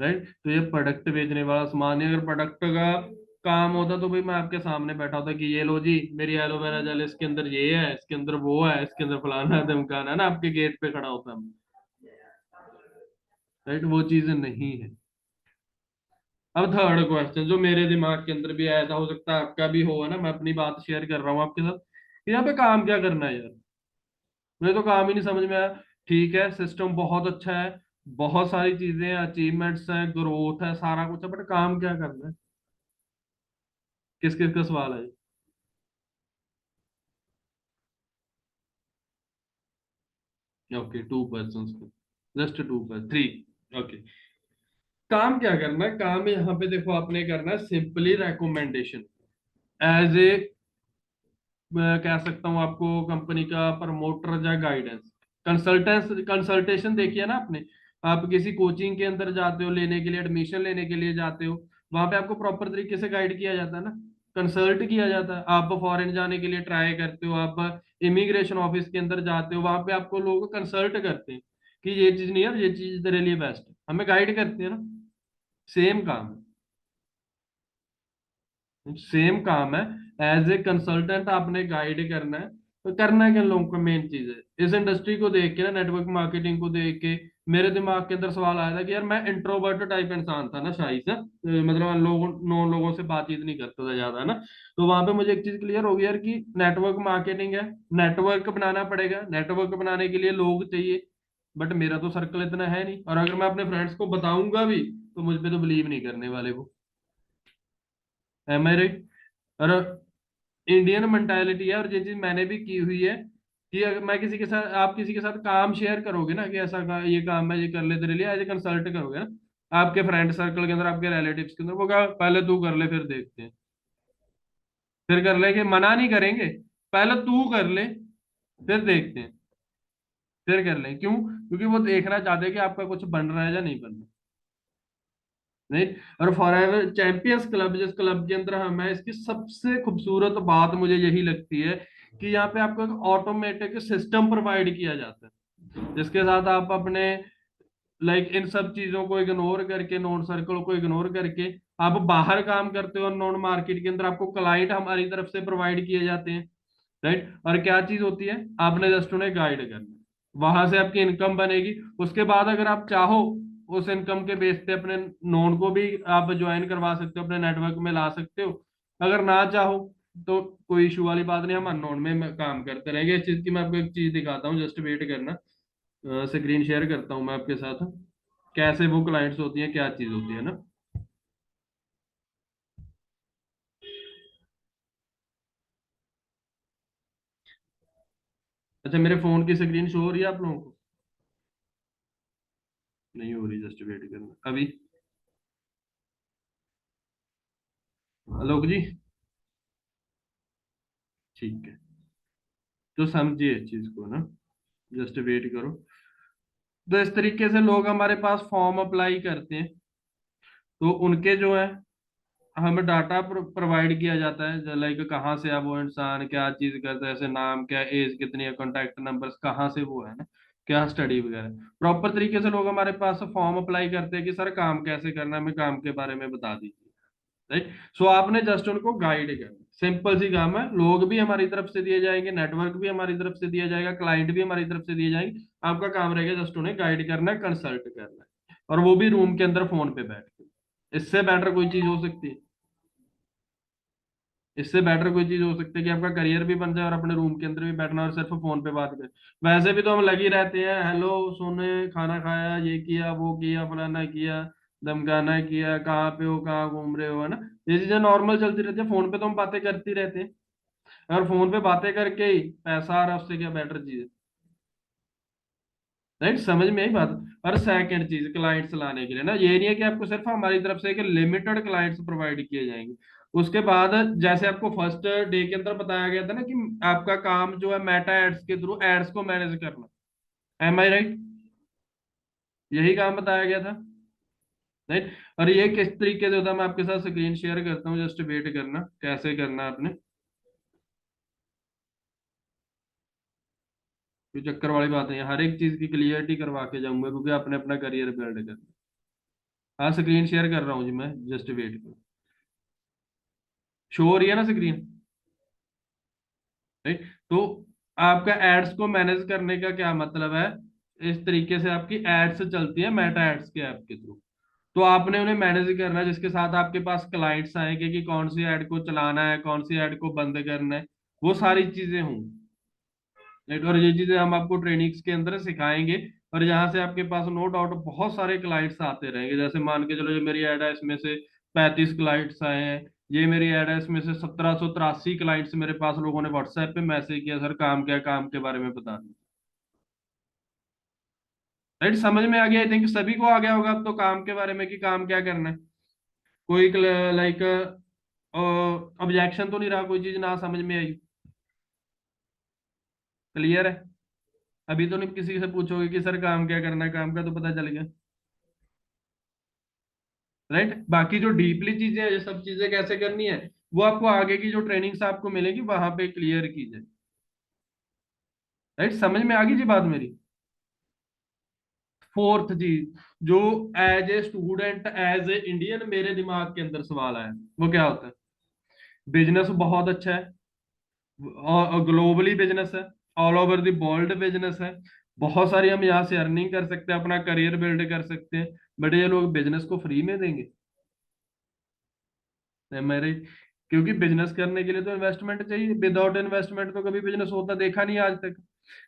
राइट। तो ये प्रोडक्ट बेचने वाला सामान है। अगर प्रोडक्ट का काम होता तो भाई मैं आपके सामने बैठा होता कि ये लो जी मेरी एलोवेरा जेल, इसके अंदर ये है, इसके अंदर वो है, इसके अंदर फलाना है धमकाना है ना, आपके गेट पे खड़ा होता मैं, राइट। वो चीज नहीं है। अब थर्ड क्वेश्चन जो मेरे दिमाग के अंदर भी आया था, हो सकता है आपका भी हो, है ना, मैं अपनी बात शेयर कर रहा हूँ आपके साथ कि यहाँ पे काम क्या करना है यार। मुझे तो काम ही नहीं समझ में आया। ठीक है, सिस्टम बहुत अच्छा है, बहुत सारी चीजें, अचीवमेंट्स हैं, ग्रोथ है, सारा कुछ है, बट काम क्या करना है? किस किस का सवाल है? ओके, 2 पर्सन, जस्ट 2 पर 3। ओके, काम क्या करना है? काम यहाँ पे देखो आपने करना है सिंपली रिकमेंडेशन, एज ए, मैं कह सकता हूँ आपको, कंपनी का प्रमोटर या गाइडेंस, कंसल्टेशन देखिए ना आपने। आप किसी कोचिंग के अंदर जाते हो लेने के लिए, एडमिशन लेने के लिए जाते हो, वहां पे आपको प्रॉपर तरीके से गाइड किया जाता है ना, कंसल्ट किया जाता है। आप फॉरेन जाने के लिए ट्राई करते हो, आप इमिग्रेशन ऑफिस के अंदर जाते हो, वहां पे आपको लोग कंसल्ट करते हैं कि ये चीज नहीं है, ये चीज तेरे लिए बेस्ट है, हमें गाइड करते हैं ना। सेम काम है, सेम काम है। एज ए कंसल्टेंट आपने गाइड करना है। तो करना है, किन लोगों को मेन चीज है इस इंडस्ट्री को देख के ना, नेटवर्क मार्केटिंग को देख के मेरे दिमाग के अंदर सवाल आया था कि यार मैं इंट्रोवर्ट टाइप इंसान था ना, शाही से, मतलब लोगों नो लोगों से बातचीत नहीं करता था ज्यादा, है ना। तो वहां पे मुझे एक चीज क्लियर हो गई यार कि नेटवर्क मार्केटिंग है, नेटवर्क बनाना पड़ेगा, नेटवर्क बनाने के लिए लोग चाहिए। बट मेरा तो सर्कल इतना है नहीं, और अगर मैं अपने फ्रेंड्स को बताऊंगा भी तो मुझ पे तो बिलीव नहीं करने वाले वो, एम आई राइट। और इंडियन मेंटालिटी है, और ये चीज मैंने भी की हुई है कि अगर मैं किसी के साथ, आप किसी के साथ काम शेयर करोगे ना कि ये काम है, ये कर ले तेरे लिए, एज ए कंसल्ट करोगे ना आपके फ्रेंड सर्कल के अंदर, आपके रिलेटिव्स के अंदर, वो कहा पहले तू कर ले फिर देखते हैं। फिर कर ले, कि मना नहीं करेंगे, पहले तू कर ले फिर देखते हैं, फिर कर ले। क्यों? क्योंकि वो देखना चाहते हैं कि आपका कुछ बन रहा है या नहीं बन रहा, नहीं। और फॉर एवर चैंपियंस क्लब, जिस क्लब के अंदर हम है, इसकी सबसे खूबसूरत बात मुझे यही लगती है कि यहाँ पे आपको एक ऑटोमेटिक सिस्टम प्रोवाइड किया जाता है, जिसके साथ आप अपने, लाइक इन सब चीजों को इग्नोर करके, नॉन सर्कल को इग्नोर करके आप बाहर काम करते हो, और नॉन मार्केट के अंदर आपको क्लाइंट हमारी तरफ से प्रोवाइड किए जाते हैं, राइट। और क्या चीज होती है, आपने जस्ट उन्हें गाइड करना है, वहां से आपकी इनकम बनेगी। उसके बाद अगर आप चाहो, उस इनकम के बेस पे अपने नोन को भी आप ज्वाइन करवा सकते हो, अपने नेटवर्क में ला सकते हो। अगर ना चाहो तो कोई इशू वाली बात नहीं, हम अननोन में काम करते रहेंगे। इस चीज की मैं आपको एक चीज दिखाता हूँ, जस्ट वेट करना। स्क्रीन शेयर करता हूँ मैं आपके साथ, कैसे वो क्लाइंट्स होती हैं, क्या चीज होती है ना। अच्छा, मेरे फोन की स्क्रीन शो हो रही है आप लोगों को? नहीं हो रही, जस्ट वेट करना अभी। आलोक जी, ठीक है, तो समझिए इस चीज को ना, जस्ट वेट करो। तो इस तरीके से लोग हमारे पास फॉर्म अप्लाई करते हैं, तो उनके जो है हमें डाटा प्रोवाइड किया जाता है, लाइक कहाँ से है वो इंसान, क्या चीज करता है, जैसे नाम क्या, एज कितनी है, कॉन्टैक्ट नंबर्स कहाँ से वो है ना, क्या स्टडी वगैरह। प्रॉपर तरीके से लोग हमारे पास फॉर्म अप्लाई करते हैं कि सर काम कैसे करना है, हमें काम के बारे में बता दीजिए, राइट। सो आपने जस्ट उनको गाइड करना, सिंपल सी काम है। लोग भी हमारी तरफ से दिए जाएंगे, नेटवर्क भी हमारी तरफ से दिया जाएगा, क्लाइंट भी हमारी तरफ से दिए जाएंगे। आपका काम रहेगा जस्ट उन्हें गाइड करना है, कंसल्ट करना है, और वो भी रूम के अंदर फोन पे बैठ के। इससे बेटर कोई चीज हो सकती है? इससे बेटर कोई चीज हो सकती है कि आपका करियर भी बन जाए और अपने रूम के अंदर भी बैठना और सिर्फ फोन पे बात करें। वैसे भी तो हम लगे रहते हैं, हेलो सोने, खाना खाया, ये किया वो किया फलाना किया, धमकाना किया, कहाँ पे हो, कहाँ घूम रहे हो, है ना। ये चीजें नॉर्मल चलती रहती है, फोन पे तो हम बातें करते ही रहते हैं। अगर फोन पे बातें करके ही पैसा आ रहा है, उससे क्या बेटर चीज है। राइट, समझ में आई बात। और सेकंड चीज, क्लाइंट्स लाने के लिए ना, ये नहीं है कि आपको सिर्फ हमारी तरफ से एक लिमिटेड क्लाइंट्स प्रोवाइड किए जाएंगे। उसके बाद जैसे आपको फर्स्ट डे के अंदर बताया गया था ना कि आपका काम जो है मेटा एड्स के थ्रू एड्स को मैनेज करना। एम आई राइट? यही काम बताया गया था। राइट। और ये किस तरीके से होता है, मैं आपके साथ स्क्रीन शेयर करता हूँ, जस्ट वेट करना, कैसे करना है आपने। कोई चक्कर वाली बात नहीं है, हर एक चीज की क्लियरिटी करवा के जाऊंगा, क्योंकि आपने अपना करियर बिल्ड करना। हाँ, स्क्रीन शेयर कर रहा हूँ जी मैं, जस्ट वेट करो। शो हो रही है ना स्क्रीन? राइट। तो आपका एड्स को मैनेज करने का क्या मतलब है, इस तरीके से आपकी एड्स चलती है मेटा एड्स के ऐप के थ्रू। तो आपने उन्हें मैनेज करना है, जिसके साथ आपके पास क्लाइंट्स आएंगे कि कौन सी ऐड को चलाना है, कौन सी ऐड को बंद करना है, वो सारी चीजें हों। राइट। और ये चीजें हम आपको ट्रेनिंग्स के अंदर सिखाएंगे। और यहाँ से आपके पास नो डाउट बहुत सारे क्लाइंट्स आते रहेंगे। जैसे मान के चलो, ये मेरी ऐड है, इसमें से 35 क्लाइंट्स आए हैं। ये मेरी ऐड है, इसमें से 1783 क्लाइंट्स मेरे पास लोगों ने व्हाट्सएप पे मैसेज किया, सर काम क्या, काम के बारे में बता दें। राइट, समझ में आ गया? आई थिंक सभी को आ गया होगा अब तो काम के बारे में कि काम क्या करना है। कोई लाइक ऑब्जेक्शन तो नहीं रहा, कोई चीज ना समझ में आई? क्लियर है? अभी तो नहीं किसी से पूछोगे कि सर काम क्या करना है, काम का तो पता चल गया। राइट। बाकी जो डीपली चीजें हैं, ये सब चीजें कैसे करनी है, वो आपको आगे की जो ट्रेनिंग्स आपको मिलेगी वहां पे क्लियर कीजिए। राइट, समझ में आ गई जी बात मेरी? फोर्थ चीज, जो as a student, as a Indian मेरे दिमाग के अंदर सवाल आया, वो क्या होता है? बिजनेस बहुत अच्छा है, और ग्लोबली बिजनेस है, all over the world business है, बहुत सारी हम यहाँ से अर्निंग कर सकते हैं, अपना करियर बिल्ड कर सकते हैं। बट ये लोग बिजनेस को फ्री में देंगे? मेरे, क्योंकि बिजनेस करने के लिए तो इन्वेस्टमेंट चाहिए, विदाउट इन्वेस्टमेंट तो कभी बिजनेस होता देखा नहीं आज तक।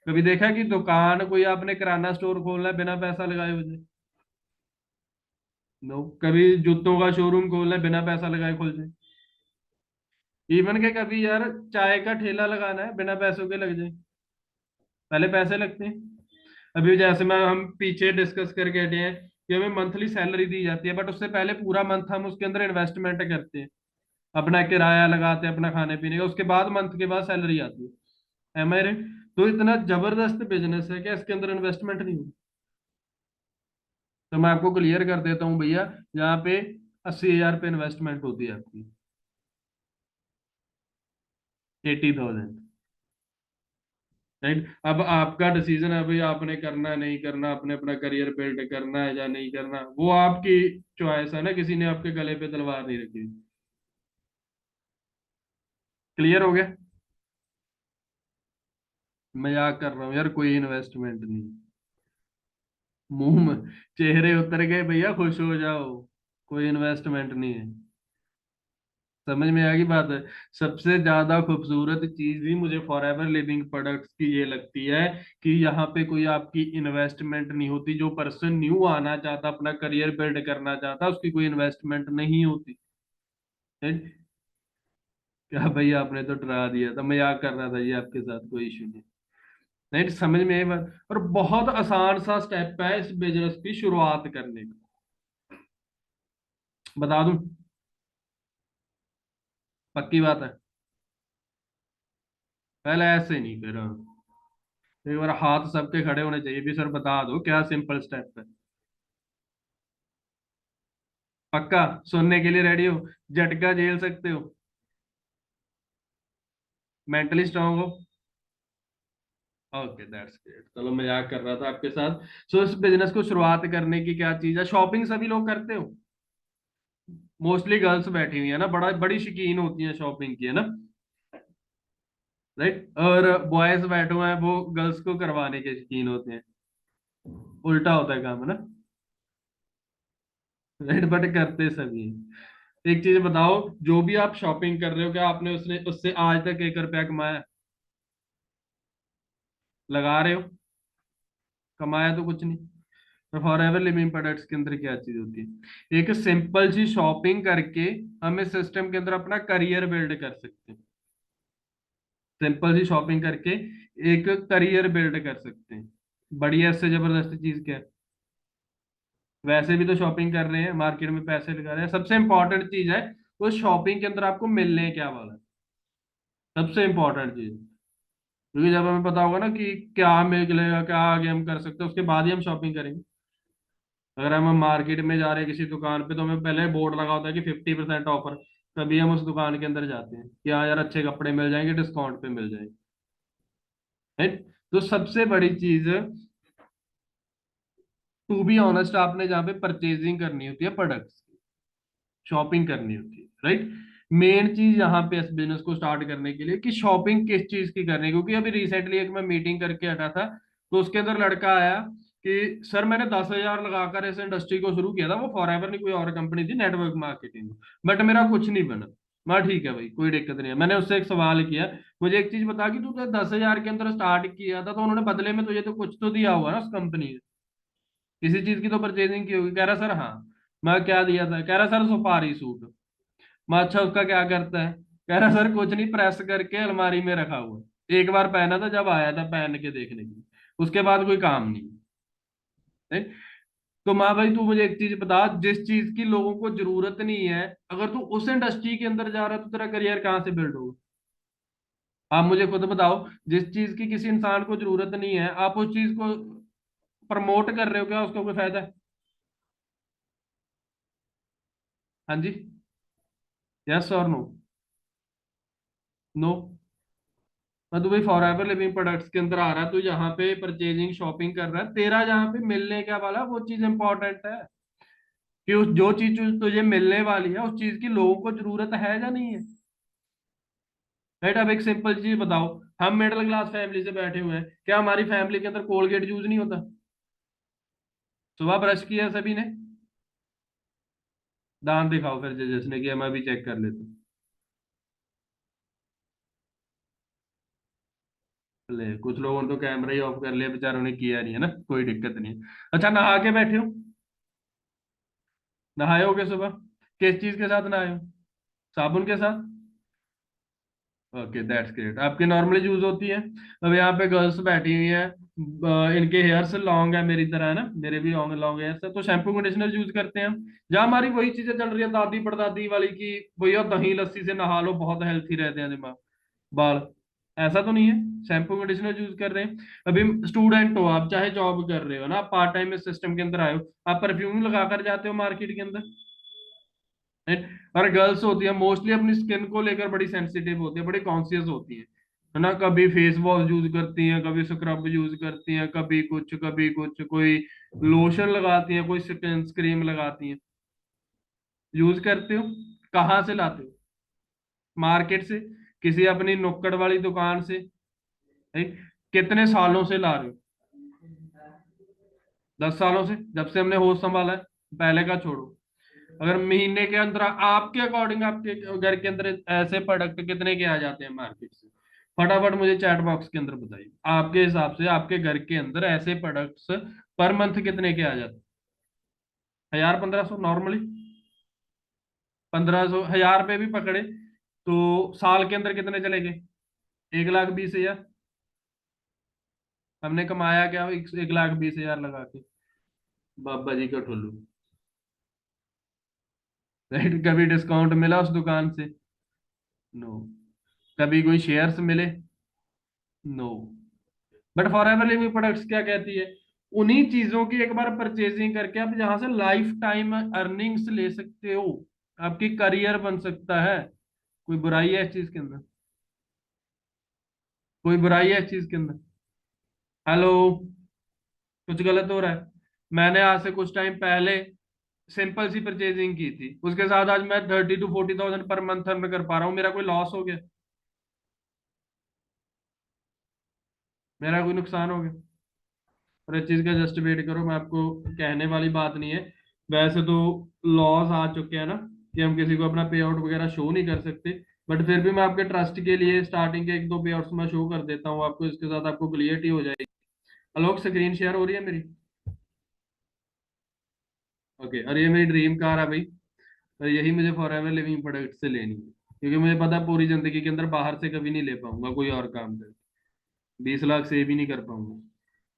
कभी देखा है कि दुकान कोई आपने किराना स्टोर खोलना है बिना पैसा लगाए हुए? नो। कभी जूतों का शोरूम खोलना है बिना पैसा लगाए खोल जाए? इवन के कभी यार चाय का ठेला लगाना है बिना पैसों के लग जाए? पहले पैसे लगते हैं। अभी जैसे मैं हम पीछे डिस्कस करके हटे हैं कि हमें मंथली सैलरी दी जाती है, बट उससे पहले पूरा मंथ हम उसके अंदर इन्वेस्टमेंट करते हैं, अपना किराया लगाते हैं, अपना खाने पीने का, उसके बाद मंथ के बाद सैलरी आती है। एम आई राइट? तो इतना जबरदस्त बिजनेस है कि इसके अंदर इन्वेस्टमेंट नहीं होगी। तो मैं आपको क्लियर कर देता हूँ भैया, यहाँ पे 80,000 पे इन्वेस्टमेंट होती है आपकी। 80,000। राइट। अब आपका डिसीजन है भाई, आपने करना है नहीं करना, आपने अपना करियर बिल्ड करना है या नहीं करना, वो आपकी चॉइस है ना, किसी ने आपके गले पे तलवार नहीं रखी। क्लियर हो गया? मजाक कर रहा हूँ यार, कोई इन्वेस्टमेंट नहीं। मुंह में, चेहरे उतर गए भैया, खुश हो जाओ। कोई इन्वेस्टमेंट नहीं है। समझ में आ गई बात है? सबसे ज्यादा खूबसूरत चीज ही मुझे फॉरएवर लिविंग प्रोडक्ट्स की ये लगती है कि यहाँ पे कोई आपकी इन्वेस्टमेंट नहीं होती। जो पर्सन न्यू आना चाहता, अपना करियर बिल्ड करना चाहता, उसकी कोई इन्वेस्टमेंट नहीं होती है। क्या भाई, आपने तो डरा दिया था, मजाक कर रहा था ये आपके साथ, कोई इशू नहीं। नहीं, समझ में आई बात? और बहुत आसान सा स्टेप है इस बिजनेस की शुरुआत करने का, बता दूं? पक्की बात है? पहले ऐसे नहीं करो, एक बार हाथ सबके खड़े होने चाहिए भी, सर बता दो क्या सिंपल स्टेप है। पक्का? सुनने के लिए रेडी हो? झटका झेल सकते हो? मेंटली स्ट्रांग हो? Okay, that's great. चलो, मजाक कर रहा था आपके साथ। सो इस बिजनेस को शुरुआत करने की क्या चीज है, शॉपिंग सभी लोग करते हो, मोस्टली गर्ल्स बैठी हुई है ना, बड़ा बड़ी शौकीन होती है शॉपिंग की, है ना। राइट। और बॉयज बैठे हुए हैं, वो गर्ल्स को करवाने के शौकीन होते हैं। उल्टा होता है काम, है ना। राइट, बट करते सभी हैं। एक चीज बताओ, जो भी आप शॉपिंग कर रहे हो, क्या आपने उसने उससे आज तक 1 रुपया कमाया है? लगा रहे हो, कमाया तो कुछ नहीं। तो फॉर एवर लिविंग प्रोडक्ट्स के अंदर क्या चीज होती है, एक सिंपल सी शॉपिंग करके हम इस सिस्टम के अंदर अपना करियर बिल्ड कर सकते हैं। सिंपल सी शॉपिंग करके एक करियर बिल्ड कर सकते हैं। बड़ी ऐसे जबरदस्त चीज क्या है? वैसे भी तो शॉपिंग कर रहे हैं, मार्केट में पैसे लगा रहे हैं, सबसे इंपॉर्टेंट चीज है वो शॉपिंग के अंदर आपको मिलने क्या वाला है, सबसे इंपॉर्टेंट चीज। क्योंकि जब हमें पता होगा ना कि क्या मिलेगा, क्या आगे हम कर सकते हैं, उसके बाद ही हम शॉपिंग करेंगे। अगर हम मार्केट में जा रहे हैं किसी दुकान पे, तो हमें पहले बोर्ड लगा होता है कि 50% ऑफर, तभी हम उस दुकान के अंदर जाते हैं कि हाँ यार अच्छे कपड़े मिल जाएंगे, डिस्काउंट पे मिल जाएंगे। राइट। तो सबसे बड़ी चीज, टू बी ऑनेस्ट, आपने जहाँ पे परचेजिंग करनी होती है प्रोडक्ट्स, शॉपिंग करनी होती है, राइट। मेन चीज यहाँ पे इस बिजनेस को स्टार्ट करने के लिए कि शॉपिंग किस चीज की करनी है, क्योंकि अभी रिसेंटली एक मैं मीटिंग करके हटा था, तो उसके अंदर लड़का आया कि सर मैंने 10,000 लगाकर इस इंडस्ट्री को शुरू किया था, वो फॉर एवर नहीं, कोई और कंपनी थी नेटवर्क मार्केटिंग, बट मेरा कुछ नहीं बना। मैं ठीक है भाई, कोई दिक्कत नहीं है। मैंने उससे एक सवाल किया, मुझे एक चीज बता कि तू तो 10,000 के अंदर स्टार्ट किया था, तो उन्होंने बदले में तुझे तो कुछ तो दिया होगा ना उस कंपनी ने, किसी चीज की तो परचेजिंग की होगी। कह रहा सर हाँ। मैं क्या दिया था? कह रहा सर सुपारी सूट। मैं अच्छा उसका क्या करता है? कह रहा सर कुछ नहीं, प्रेस करके अलमारी में रखा हुआ है। एक बार पहना था जब आया था पहन के देखने के लिए, उसके बाद कोई काम नहीं। नहीं? तो माँ भाई तू मुझे एक चीज बता, जिस चीज की लोगों को जरूरत नहीं है, अगर तू उस इंडस्ट्री के अंदर जा रहा है तो तेरा करियर कहाँ से बिल्ड होगा? आप मुझे खुद बताओ, जिस चीज की किसी इंसान को जरूरत नहीं है, आप उस चीज को प्रमोट कर रहे हो, क्या उसका कोई फायदा है? हाँ जी। यस और नो? नो। मैं तो भाई फॉर एवर लिविंग प्रोडक्ट्स के अंदर आ रहा है, तो यहाँ पे परचेजिंग शॉपिंग कर रहा है, तेरा जहाँ पे मिलने क्या वाला वो चीज इंपॉर्टेंट है, कि उस जो चीज तुझे मिलने वाली है उस चीज की लोगों को जरूरत है या नहीं है। राइट। अब एक सिंपल चीज बताओ, हम मिडिल क्लास फैमिली से बैठे हुए हैं, क्या हमारी फैमिली के अंदर कोलगेट यूज नहीं होता? सुबह ब्रश किया सभी ने? दांत दिखाओ फिर जिसने किया, मैं भी चेक कर लेता हूँ। ले, कुछ लोगों ने तो कैमरा ही ऑफ कर लिया, बेचारों ने किया नहीं है ना, कोई दिक्कत नहीं है। अच्छा, नहा के बैठे हो? नहाए होगे सुबह? किस चीज के साथ नहाए हो? साबुन के साथ? Okay, that's great. आपकी नॉर्मली यूज होती है? अब यहाँ पे गर्ल्स बैठी हुई हैं, इनके हेयर्स लॉन्ग है मेरी तरह, है ना, मेरे भी लॉन्ग लॉन्ग हेयर्स है, तो शैम्पू कंडीशनर यूज करते हैं हम। जहाँ हमारी वही चीजें चल रही है दादी परदादी वाली की, भैया दही लस्सी से नहा लो बहुत हेल्थी रहते हैं दिमाग, बाल। ऐसा तो नहीं है, शैम्पू कंडीशनर यूज कर रहे हैं। अभी स्टूडेंट हो आप, चाहे जॉब कर रहे हो ना, आप पार्ट टाइम इस सिस्टम के अंदर आए हो, आप परफ्यूम लगा कर जाते हो मार्केट के अंदर। right? और गर्ल्स होती है मोस्टली अपनी स्किन को लेकर बड़ी सेंसिटिव होती है, बड़ी कॉन्शियस होती है ना, कभी फेस वॉश यूज करती हैं, कभी स्क्रब यूज करती हैं, कभी कुछ कभी कुछ, कोई लोशन लगाती हैं, कोई क्रीम लगाती हैं। यूज करते हो? कहाँ से लाते हो? मार्केट से, किसी अपनी नुक्कड़ वाली दुकान से। right? कितने सालों से ला रहे हो? 10 सालों से, जब से हमने होश संभाला है। पहले का छोड़ो, अगर महीने के अंदर आपके अकॉर्डिंग आपके घर के अंदर ऐसे प्रोडक्ट कितने के आ जाते हैं मार्केट से? फटाफट मुझे चैट बॉक्स के अंदर बताइए, आपके हिसाब से आपके घर के अंदर ऐसे प्रोडक्ट्स पर मंथ कितने के आ जाते हैं? 1,000 1,500 नॉर्मली? 1,500 1000 पे भी पकड़े तो साल के अंदर कितने चले गए? 1,20,000। हमने कमाया क्या 1,20,000 लगा के? बाबा जी का ठुल्लू। राइट। कभी डिस्काउंट मिला उस दुकान से? नो। कभी कोई शेयर्स मिले? No. But forever living products क्या कहती है, उन्हीं चीजों की एक बार परचेजिंग करके आप जहां से लाइफ टाइम अर्निंग्स ले सकते हो, आपकी करियर बन सकता है। कोई बुराई है इस चीज के अंदर? कोई बुराई है इस चीज के अंदर? हेलो? कुछ गलत हो रहा है? मैंने आज से कुछ टाइम पहले सिंपल सी परचेजिंग की थी, उसके साथ आज मैं 30 to 40,000 पर मंथ अर्न कर पा रहा हूँ, मेरा कोई लॉस हो गया? मेरा कोई नुकसान हो गया? और इस चीज का जस्ट वेट करो, मैं आपको कहने वाली बात नहीं है, वैसे तो लॉज आ चुके हैं ना। कि हम किसी को अपना पे आउट वगैरह शो नहीं कर सकते। बट फिर भी मैं आपके ट्रस्ट के लिए स्टार्टिंग के एक दो पे आउट्स मैं शो कर देता हूँ आपको, इसके साथ आपको क्लियरिटी हो जाएगी। अलोक स्क्रीन शेयर हो रही है मेरी? ओके, और ये मेरी ड्रीम कार है भाई, और यही मुझे फॉर एवर लिविंग प्रोडक्ट से लेनी है, क्योंकि मुझे पता है पूरी जिंदगी के अंदर बाहर से कभी नहीं ले पाऊंगा कोई और काम कर, 20 लाख सेव भी नहीं कर पाऊंगा।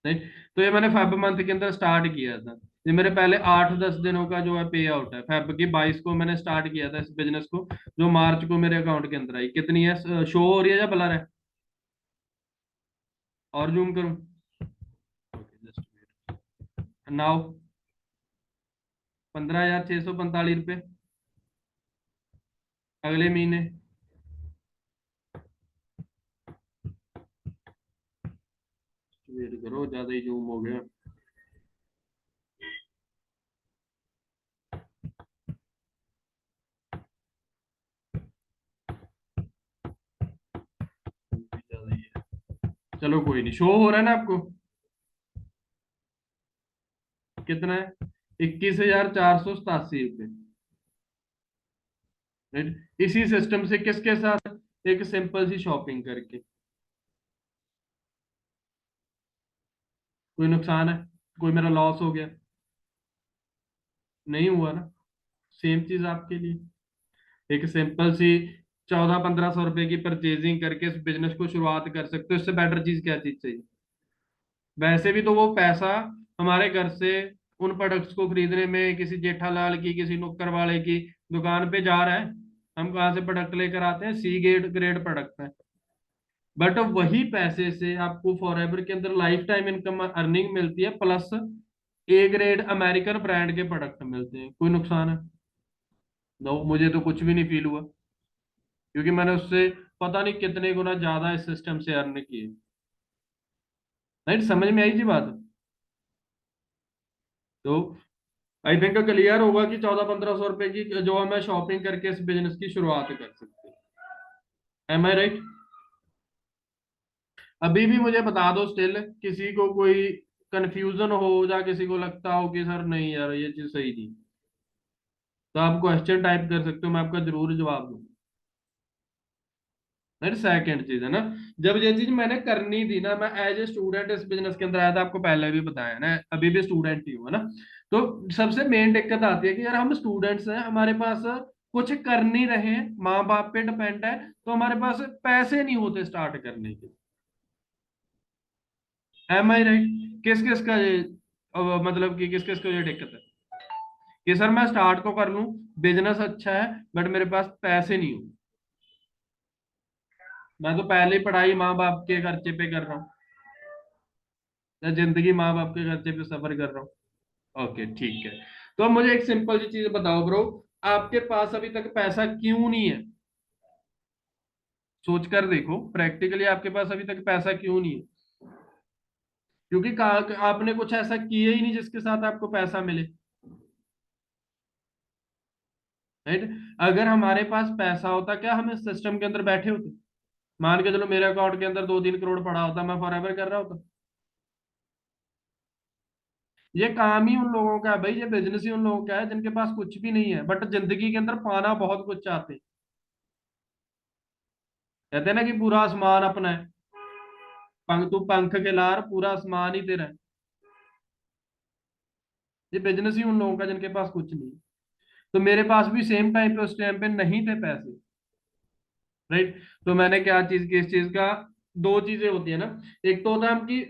नहीं, तो ये मैंने फेब मंथ के अंदर स्टार्ट किया था। ये मेरे पहले 8-10 दिनों का जो है पे आउट है, फेब की 22 को मैंने स्टार्ट किया था इस बिजनेस को, जो मार्च को मेरे अकाउंट के अंदर आई। कितनी है, शो हो रही है या ब्लर है? और जूम करूं? नाउ 15,645 रुपये अगले महीने। वेट करो, ज्यादा ही जूम हो गया। ज्यादा ही है, चलो कोई नहीं, शो हो रहा है ना आपको? कितना है? 21,487 रुपये। इसी सिस्टम से किसके साथ? एक सिंपल सी शॉपिंग करके। कोई नुकसान है? कोई मेरा लॉस हो गया? नहीं हुआ ना। सेम चीज आपके लिए, एक सिंपल सी 1400-1500 रुपए की परचेजिंग करके इस बिजनेस को शुरुआत कर सकते हो। इससे बेटर चीज क्या चीज चाहिए? वैसे भी तो वो पैसा हमारे घर से उन प्रोडक्ट्स को खरीदने में किसी जेठालाल की, किसी नुक्कर वाले की दुकान पे जा रहा है। हम कहाँ से प्रोडक्ट लेकर आते हैं? सी ग्रेड ग्रेड प्रोडक्ट है। बट वही पैसे से आपको फॉरएवर के अंदर लाइफ टाइम इनकम अर्निंग मिलती है, plus A grade American brand के प्रोडक्ट मिलते हैं। कोई नुकसान है? नो, मुझे तो कुछ भी नहीं फील हुआ, क्योंकि मैंने उससे पता नहीं कितने गुना ज्यादा इस सिस्टम से अर्न किए। राइट, समझ में आई जी बात? तो आई थिंक क्लियर होगा कि 1400-1500 रुपए की जो है मैं शॉपिंग करके इस बिजनेस की शुरुआत कर सकते हैं। एम आई राइट? अभी भी मुझे बता दो, स्टिल किसी को कोई कंफ्यूजन हो, या किसी को लगता हो कि सर नहीं यार ये चीज सही थी, तो आप क्वेश्चन टाइप कर सकते हो, मैं आपका जरूर जवाब दूंगा। नहीं, सेकंड चीज है ना, जब ये चीज मैंने करनी थी ना, मैं एज ए स्टूडेंट इस बिजनेस के अंदर आया था, आपको पहले भी बताया ना, अभी भी स्टूडेंट ही हूँ है ना। तो सबसे मेन दिक्कत आती है कि यार हम स्टूडेंट्स हैं, हमारे पास कुछ कर नहीं रहे हैं, माँ बाप पे डिपेंड है, तो हमारे पास पैसे नहीं होते स्टार्ट करने के। एम आई राइट? किस किस का ये मतलब कि किस किस को ये दिक्कत है कि सर मैं स्टार्ट तो कर लूं, बिजनेस अच्छा है, बट मेरे पास पैसे नहीं हो। मैं तो पहले ही पढ़ाई माँ बाप के खर्चे पे कर रहा हूँ, या जिंदगी माँ बाप के खर्चे पे सफर कर रहा हूँ। ओके ठीक है। तो अब मुझे एक सिंपल सी चीज बताओ ब्रो, आपके पास अभी तक पैसा क्यों नहीं है? सोच कर देखो प्रैक्टिकली, आपके पास अभी तक पैसा क्यों नहीं है? क्योंकि आपने कुछ ऐसा किया ही नहीं जिसके साथ आपको पैसा मिले। राइट? अगर हमारे पास पैसा होता, क्या हम इस सिस्टम के अंदर बैठे होते? मान के चलो मेरे अकाउंट के अंदर 2-3 करोड़ पड़ा होता, मैं फॉर एवर कर रहा होता? ये काम ही उन लोगों का है भाई, ये बिजनेस ही उन लोगों का है जिनके पास कुछ भी नहीं है, बट जिंदगी के अंदर पाना बहुत कुछ चाहते हैं। कहते हैं ना कि पूरा आसमान अपना है, पंख तू पंख के लार, पूरा आसमान ही तेरा है। ये बिजनेस ही उन लोगों का जिनके पास कुछ नहीं है। तो मेरे पास भी सेम टाइम पे उस टाइम पे नहीं थे पैसे। राइट? तो मैंने क्या चीज की, इस चीज का दो चीजें होती है ना। एक तो होता है हम कि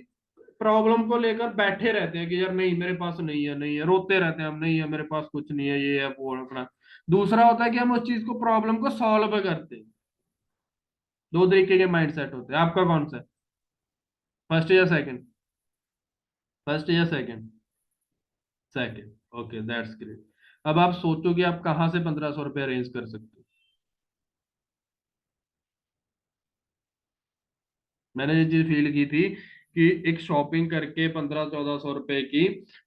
प्रॉब्लम को लेकर बैठे रहते हैं कि यार नहीं मेरे पास नहीं है, नहीं है, रोते रहते हैं हम, नहीं है मेरे पास कुछ नहीं है, ये है वो है अपना। दूसरा होता है कि हम उस चीज को, प्रॉब्लम को सॉल्व करते हैं। दो तरीके के माइंडसेट होते हैं, आपका कौन सा है? फर्स्ट या सेकंड? फर्स्ट या second? Second. Okay, that's great. अब आप सोचो कि आप कहाँ से 1500 रुपये अरेंज कर सकते हो। मैंने ये चीज फील की थी कि एक शॉपिंग करके 1500-1400 रुपए की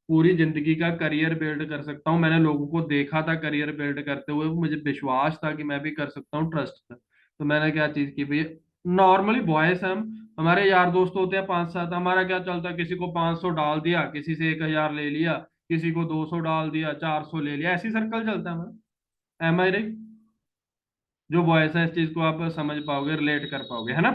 पूरी जिंदगी का करियर बिल्ड कर सकता हूँ। मैंने लोगों को देखा था करियर बिल्ड करते हुए, मुझे विश्वास था कि मैं भी कर सकता हूँ, ट्रस्ट था। तो मैंने क्या चीज की भैया, नॉर्मली बॉयज हम, हमारे यार दोस्त होते हैं 5-7, हमारा क्या चलता है, किसी को 500 डाल दिया, किसी से 1,000 ले लिया, किसी को 200 डाल दिया, 400 ले लिया, ऐसी सर्कल चलता है हमारा। एम आई राइट? जो वॉइस है इस चीज को आप समझ पाओगे, रिलेट कर पाओगे, है ना?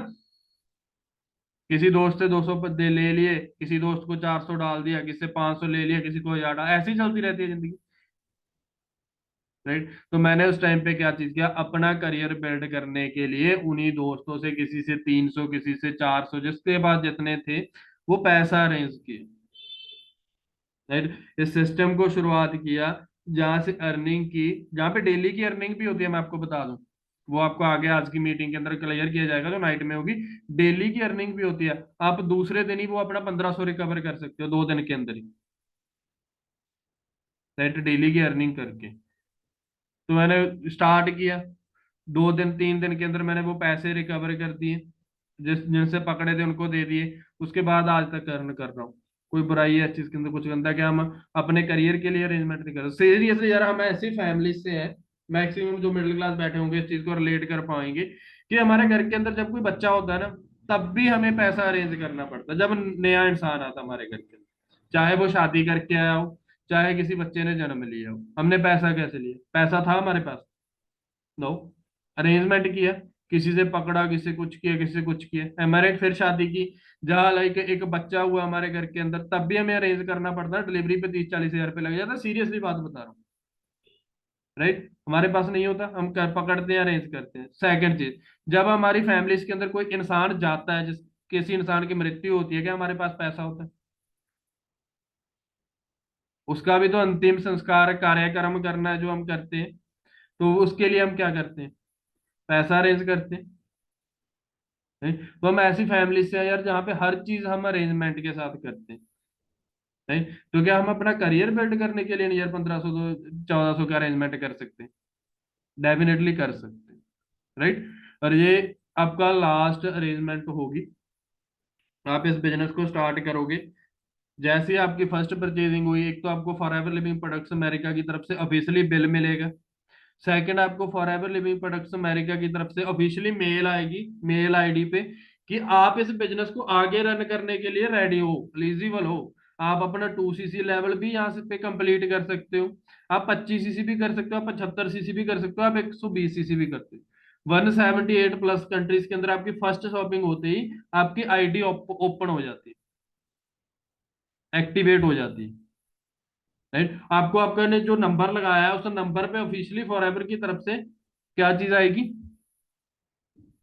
किसी दोस्त से 200 दे ले लिए, किसी दोस्त को 400 डाल दिया, किसी से 500 ले लिया, किसी को 1000 ऐसी चलती रहती है जिंदगी। राइट? तो मैंने उस टाइम पे क्या चीज किया, अपना करियर बिल्ड करने के लिए उन्हीं दोस्तों से किसी से 300, किसी से 400, जिसके पास जितने थे वो पैसा अरेंज किए। राइट? इस सिस्टम को शुरुआत किया जहां से अर्निंग की, जहां पे डेली की अर्निंग भी होती है, मैं आपको बता दूं। वो आपको आगे आज की मीटिंग के अंदर क्लियर किया जाएगा, जो नाइट में होगी। डेली की अर्निंग भी होती है। आप दूसरे दिन ही वो अपना 1500 रिकवर कर सकते हो, 2 दिन के अंदर ही। राइट? डेली की अर्निंग करके तो मैंने स्टार्ट किया। 2 दिन 3 दिन के अंदर मैंने वो पैसे रिकवर कर दिए, जिनसे पकड़े थे उनको दे दिए। उसके बाद आज तक अर्न कर रहा हूँ। कोई बुराई है इस चीज के अंदर? कुछ गंदा क्या? हम अपने करियर के लिए अरेंजमेंट नहीं कर रहे सीरियसली यार। हम ऐसी फैमिली से हैं, मैक्सिमम जो मिडिल क्लास बैठे होंगे इस चीज को रिलेट कर पाएंगे, कि हमारे घर के अंदर जब कोई बच्चा होता है ना, तब भी हमें पैसा अरेंज करना पड़ता है। जब नया इंसान आता है हमारे घर के अंदर, चाहे वो शादी करके आया हो, चाहे किसी बच्चे ने जन्म लिया हो, हमने पैसा कैसे लिया? पैसा था हमारे पास? नो। अरेंजमेंट किया। किसी से पकड़ा, किसी से कुछ किया, किसी से कुछ किया, एमआरएट। फिर शादी की, जहाँ लाइक एक बच्चा हुआ हमारे घर के अंदर, तब भी हमें अरेंज करना पड़ता है। डिलीवरी पे 30-40 हजार रुपये लग जाता है, सीरियसली बात बता रहा हूँ। राइट? हमारे पास नहीं होता, हम पकड़ते हैं, अरेंज करते हैं। सेकंड चीज, जब हमारी फैमिलीज के अंदर कोई इंसान जाता है, जिस किसी इंसान की मृत्यु होती है, क्या हमारे पास पैसा होता है? उसका भी तो अंतिम संस्कार कार्यक्रम करना है जो हम करते हैं। तो उसके लिए हम क्या करते हैं? पैसा अरेंज करते हैं। नहीं? तो हम ऐसी फैमिली से हैं यार जहाँ पे हर चीज हम अरेंजमेंट के साथ करते हैं। नहीं? तो क्या हम अपना करियर बिल्ड करने के लिए नहीं यार 1500 1400 का अरेंजमेंट कर सकते हैं? डेफिनेटली कर सकते हैं। राइट? और ये आपका लास्ट अरेंजमेंट होगी। आप इस बिजनेस को स्टार्ट करोगे, जैसे ही आपकी फर्स्ट परचेजिंग हुई, एक तो आपको फॉरएवर लिविंग प्रोडक्ट्स अमेरिका की तरफ से ऑफिशियली बिल मिलेगा। सेकंड, आपको फॉरएवर लिविंग प्रोडक्ट्स अमेरिका की तरफ से ऑफिशियली मेल आएगी, मेल आईडी पे, कि आप इस बिजनेस को आगे रन करने के लिए रेडी हो, एलिजिबल हो। आप अपना 2 सीसी लेवल भी यहाँ से पे कंप्लीट कर सकते हो। आप 25 सीसी भी कर सकते हो, आप 75 सीसी भी कर सकते हो, आप 120 सीसी भी करते हो। 178+ कंट्रीज के अंदर आपकी फर्स्ट शॉपिंग होते ही आपकी आईडी ओपन हो जाती है, एक्टिवेट हो जाती है। राइट? आपको आपका ने जो नंबर लगाया है, उस नंबर पे ऑफिशियली फॉरएवर की तरफ से क्या चीज आएगी?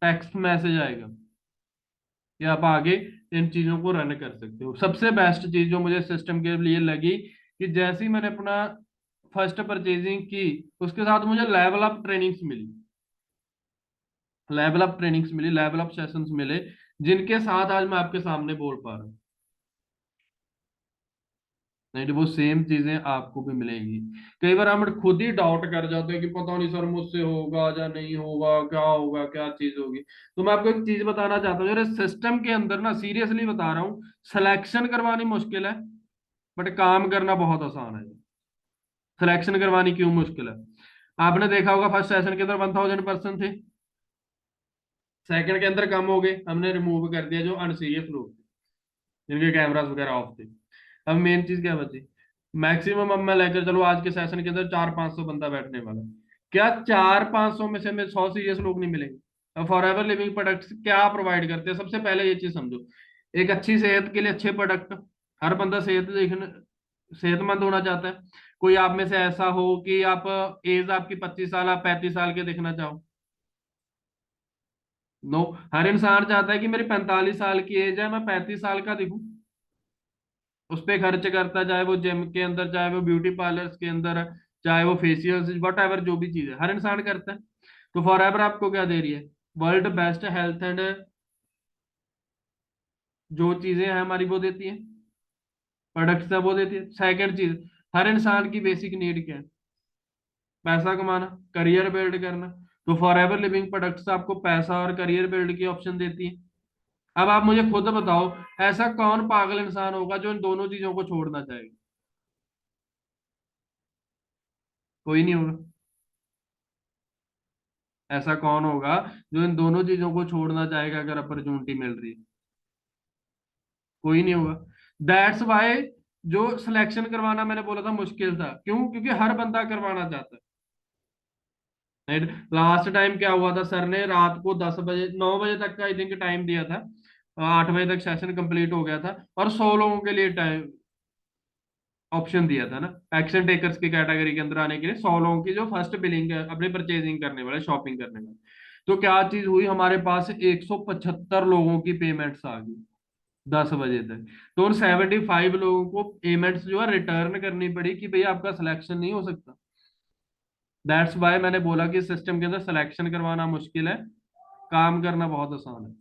टेक्स्ट मैसेज आएगा कि आप आगे इन चीजों को रन कर सकते हो। सबसे बेस्ट चीज जो मुझे सिस्टम के लिए लगी, कि जैसे ही मैंने अपना फर्स्ट परचेजिंग की, उसके साथ मुझे लेवल अप ट्रेनिंग्स मिली। लेवल अप ट्रेनिंग्स मिली, लेवल अप सेशंस मिले, जिनके साथ आज मैं आपके सामने बोल पा रहा हूँ। नहीं तो वो सेम चीजें आपको भी मिलेंगी। कई बार हम खुद ही डाउट कर जाते हैं कि पता नहीं सर मुझसे होगा या नहीं होगा, क्या होगा, क्या चीज होगी। तो मैं आपको एक चीज बताना चाहता हूँ, जरा सिस्टम के अंदर ना, सीरियसली बता रहा हूँ, सिलेक्शन करवानी मुश्किल है, बट काम करना बहुत आसान है। सिलेक्शन करवानी क्यों मुश्किल है? आपने देखा होगा फर्स्ट सेशन के अंदर 1000 पर्सन थे, सेकंड के अंदर कम हो गए, हमने रिमूव कर दिया जो अनसीरियस लोग थे, जिनके कैमरास वगैरह ऑफ थे। अब मेन चीज क्या बची? मैक्सिमम अब मैं लेकर चलो आज के सेशन के अंदर 400-500 बंदा बैठने वाला। क्या 400-500 में से हमें 100 सीरियस लोग नहीं मिलेंगे? अब फॉरएवर लिविंग प्रोडक्ट्स क्या प्रोवाइड करते हैं? सबसे पहले ये चीज समझो, एक अच्छी सेहत के लिए अच्छे प्रोडक्ट। हर बंदा सेहतमंद होना चाहता है। कोई आप में से ऐसा हो कि आप एज आपकी 25 साल, आप 35 साल के दिखना चाहो? नो। हर इंसान चाहता है कि मेरी 45 साल की एज है, मैं 35 साल का दिखूं। उस पे खर्च करता है, चाहे वो जिम के अंदर, चाहे वो ब्यूटी पार्लर्स के अंदर, चाहे वो फेशियल, वट एवर, जो भी चीज है हर इंसान करता है। तो फॉर एवर आपको क्या दे रही है? वर्ल्ड बेस्ट हेल्थ एंड जो चीजें हैं हमारी वो देती है, प्रोडक्ट्स है वो देती है। सेकंड चीज, हर इंसान की बेसिक नीड क्या है? पैसा कमाना, करियर बिल्ड करना। तो फॉर एवर लिविंग प्रोडक्ट्स आपको पैसा और करियर बिल्ड की ऑप्शन देती है। अब आप मुझे खुद बताओ, ऐसा कौन पागल इंसान होगा जो इन दोनों चीजों को छोड़ना चाहेगा? कोई नहीं होगा। ऐसा कौन होगा जो इन दोनों चीजों को छोड़ना चाहेगा अगर अपॉर्चुनिटी मिल रही है? कोई नहीं होगा। दैट्स वाई जो सिलेक्शन करवाना मैंने बोला था मुश्किल था, क्यों? क्योंकि हर बंदा करवाना चाहता है। राइट। लास्ट टाइम क्या हुआ था, सर ने रात को 10 बजे 9 बजे तक का आई थिंक टाइम दिया था, 8 बजे तक सेशन कंप्लीट हो गया था, और 100 लोगों के लिए टाइम ऑप्शन दिया था ना, एक्शन टेकर्स की कैटेगरी के अंदर आने के लिए 100 लोगों की जो फर्स्ट बिलिंग है अपने परचेजिंग करने वाले, शॉपिंग करने वाले। तो क्या चीज हुई, हमारे पास 175 लोगों की पेमेंट्स आ गई 10 बजे तक। तो उन 75 लोगों को पेमेंट्स जो है रिटर्न करनी पड़ी कि भैया आपका सिलेक्शन नहीं हो सकता। दैट्स वाई मैंने बोला कि सिस्टम के अंदर सिलेक्शन करवाना मुश्किल है, काम करना बहुत आसान है।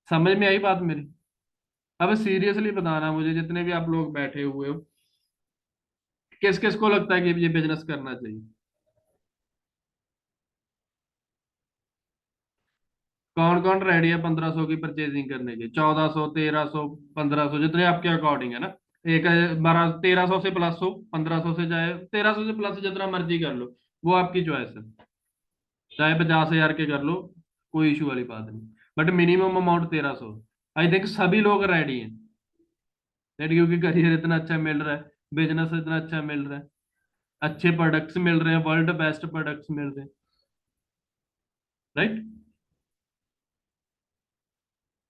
समझ में आई बात मेरी? अब सीरियसली बताना मुझे, जितने भी आप लोग बैठे हुए हो, किस किस को लगता है कि ये बिजनेस करना चाहिए? कौन कौन रेडी है 1500 की परचेजिंग करने की, 1400, 1300, 1500, जितने आपके अकॉर्डिंग है ना। एक 1300 से प्लस हो, 1500 से जाए, 1300 से प्लस जितना मर्जी कर लो, वो आपकी चॉइस है। चाहे 50,000 के कर लो, कोई इशू वाली बात नहीं, but minimum amount 1300। I think सभी लोग रेडी हैं, रेडी, क्योंकि करियर इतना अच्छा मिल रहा है, बिजनेस इतना अच्छा मिल रहा है, अच्छे प्रोडक्ट्स मिल रहे हैं, वर्ल्ड बेस्ट प्रोडक्ट्स मिल रहे हैं। राइट।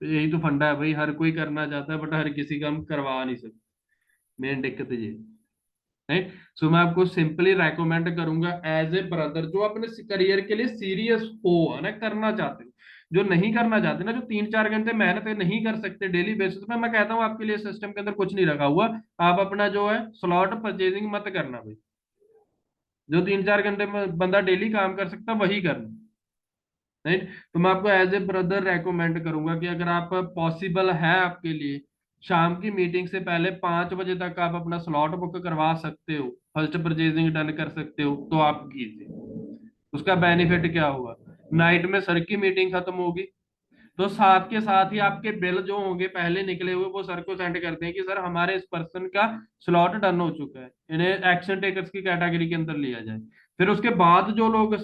यही तो फंडा है भाई, हर कोई करना चाहता है बट हर किसी का हम करवा नहीं सकते। मेन दिक्कत ये है। सो मैं आपको सिंपली रेकमेंड करूंगा एज ए ब्रदर, जो अपने करियर के लिए सीरियस हो, है ना, करना चाहते हो। जो नहीं करना चाहते ना, जो 3-4 घंटे मेहनत नहीं कर सकते डेली बेसिस पे, मैं कहता हूँ आपके लिए सिस्टम के अंदर कुछ नहीं रखा हुआ। आप अपना जो है स्लॉट परचेजिंग मत करना भाई। जो 3-4 घंटे में बंदा डेली काम कर सकता वही करना। राइट। तो मैं आपको एज ए ब्रदर रेकमेंड करूंगा कि अगर आप पॉसिबल है आपके लिए, शाम की मीटिंग से पहले 5 बजे तक आप अपना स्लॉट बुक करवा सकते हो, फर्स्ट परचेजिंग डन कर सकते हो, तो आप कीजिए। उसका बेनिफिट क्या होगा, नाइट में सर की मीटिंग खत्म होगी, तो साथ के साथ ही आपके बिल जो होंगे पहले निकले हुए वो सर को सेंड करते हैं कि सर हमारे इस पर्सन का स्लॉट डन हो चुका है, इन्हें एक्शन टेकर्स की कैटेगरी के अंदर लिया जाए। फिर उसके बाद जो लोग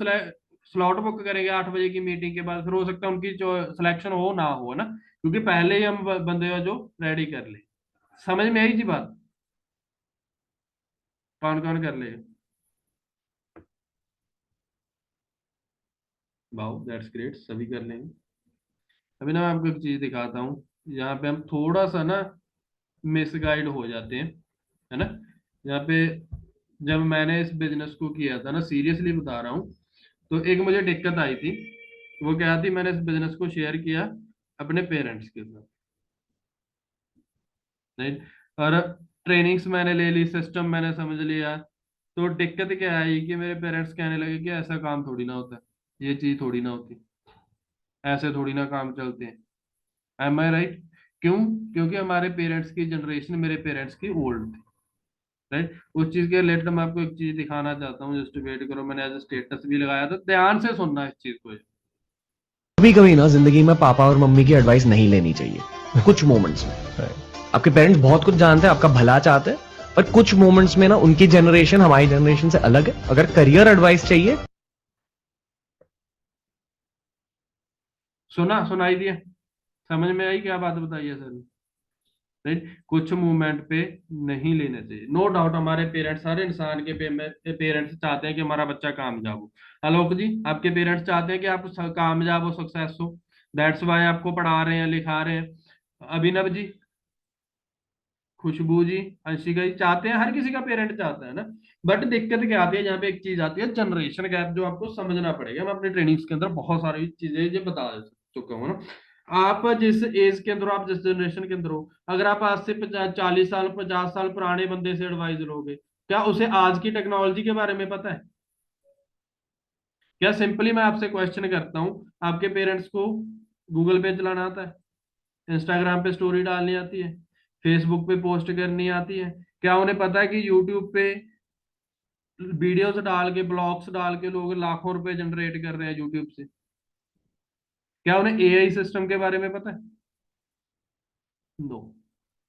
स्लॉट बुक करेंगे 8 बजे की मीटिंग के बाद, फिर हो सकता है उनकी जो सिलेक्शन हो ना हो ना, क्योंकि पहले ही हम बंदे जो रेडी कर ले। समझ में आई जी बात? कौन कौन कर ले? वाओ, दैट्स ग्रेट, सभी कर लेंगे। अभी ना मैं आपको एक चीज दिखाता हूँ, यहाँ पे हम थोड़ा सा ना मिसगाइड हो जाते हैं, है ना। यहाँ पे जब मैंने इस बिजनेस को किया था ना, सीरियसली बता रहा हूँ, तो एक मुझे दिक्कत आई थी। वो क्या थी, मैंने इस बिजनेस को शेयर किया अपने पेरेंट्स के साथ, नहीं, और ट्रेनिंग्स मैंने ले ली, सिस्टम मैंने समझ लिया। तो दिक्कत क्या आई कि मेरे पेरेंट्स कहने लगे कि ऐसा काम थोड़ी ना होता है, ये चीज थोड़ी ना होती, ऐसे थोड़ी ना काम चलते हैं। एम आई राइट? क्यों? क्योंकि हमारे पेरेंट्स की जनरेशन मेरे पेरेंट्स की ओल्ड थी। राइट। उस चीज के रिलेटेड मैं आपको एक चीज दिखाना चाहता हूँ, जस्ट वेट करो, मैंने एज स्टेटस भी लगाया था, ध्यान से सुनना इस चीज को। कभी कभी ना जिंदगी में पापा और मम्मी की एडवाइस नहीं लेनी चाहिए कुछ मोमेंट्स में। आपके पेरेंट्स बहुत कुछ जानते हैं, आपका भला चाहते हैं, पर कुछ मोमेंट्स में ना उनकी जनरेशन हमारी जनरेशन से अलग है। अगर करियर एडवाइस चाहिए, सुना, सुनाई दिया? समझ में आई क्या बात बताई है सर? राइट। कुछ मूवमेंट पे नहीं लेने चाहिए, नो डाउट हमारे पेरेंट्स, हर इंसान के पेरेंट्स चाहते हैं कि हमारा बच्चा कामयाब हो। आलोक जी, आपके पेरेंट्स चाहते हैं कि आप कामयाब हो, सक्सेस हो, दैट्स वाई आपको पढ़ा रहे हैं, लिखा रहे हैं। अभिनव जी, खुशबू जी, अंशिका जी चाहते हैं, हर किसी का पेरेंट चाहता है ना। बट दिक्कत क्या आती है, यहाँ पे एक चीज आती है, जनरेशन गैप, जो आपको समझना पड़ेगा। मैं अपने ट्रेनिंग्स के अंदर बहुत सारी चीजें ये बता चुका हूँ ना। आप जिस एज के अंदर हो, आप जिस जनरेशन के अंदर हो, अगर आप आज से 40 साल 50 साल पुराने बंदे से एडवाइस लोगे, क्या उसे आज की टेक्नोलॉजी के बारे में पता है? क्या सिंपली मैं आपसे क्वेश्चन करता हूँ, आपके पेरेंट्स को गूगल पे चलाना आता है? इंस्टाग्राम पे स्टोरी डालनी आती है? फेसबुक पे पोस्ट करनी आती है? क्या उन्हें पता है कि यूट्यूब पे वीडियोस डाल के, ब्लॉग्स डाल के लोग लाखों रुपए जनरेट कर रहे हैं यूट्यूब से? क्या उन्हें एआई सिस्टम के बारे में पता है? नो।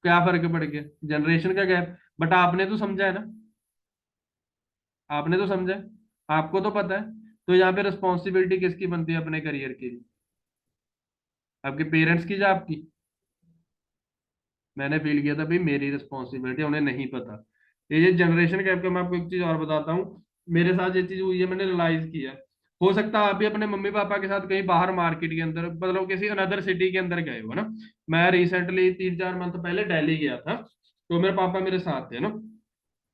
क्या फर्क पड़ गया? जनरेशन का गैप। बट आपने तो समझा है ना, आपने तो समझा है, आपको तो पता है। तो यहाँ पे रिस्पॉन्सिबिलिटी किसकी बनती है अपने करियर के लिए? आपके पेरेंट्स की या आपकी? मैंने फील किया था भाई मेरी रिस्पॉन्सिबिलिटी, उन्हें नहीं पता। ये जनरेशन गैप का मैं आपको एक चीज और बताता हूँ। मेरे साथ ये चीज हुई है, मैंने रियलाइज किया। हो सकता है आप भी अपने मम्मी पापा के साथ कहीं बाहर मार्केट के अंदर, मतलब किसी अनदर सिटी के अंदर गए हो ना। मैं रिसेंटली 3-4 मंथ पहले दिल्ली गया था, तो मेरे पापा मेरे साथ थे ना।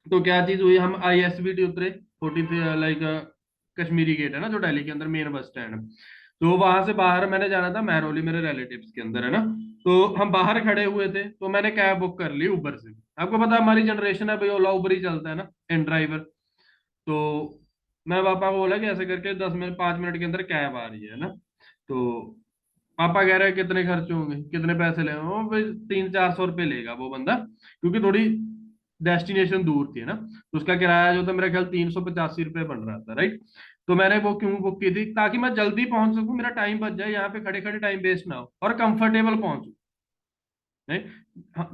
तो क्या चीज हुई, हम ISBT उतरे, 40 लाइक कश्मीरी गेट है ना जो दिल्ली के अंदर मेन बस स्टैंड है। तो वहां से बाहर मैंने जाना था महरौली, मेरे रिलेटिव्स के अंदर है ना। तो हम बाहर खड़े हुए थे, तो मैंने कैब बुक कर ली उबर से। आपको पता है हमारी जनरेशन है भाई, ओला उबर ही चलता है ना, इन ड्राइवर। तो मैं पापा को बोला कि ऐसे करके 10 मिनट 5 मिनट के अंदर कैब आ रही है ना। तो पापा कह रहे हैं कितने खर्च होंगे, कितने पैसे ले, वो भाई 300-400 रुपये लेगा वो बंदा, क्योंकि थोड़ी डेस्टिनेशन दूर थी ना। तो उसका किराया जो था मेरा ख्याल 385 रुपये बन रहा था, राइट। तो मैंने वो क्यों बुक की थी, ताकि मैं जल्दी पहुंच सकूं, मेरा टाइम बच जाए, यहाँ पे खड़े खड़े टाइम वेस्ट ना हो, और कंफर्टेबल पहुंचूं। राइट,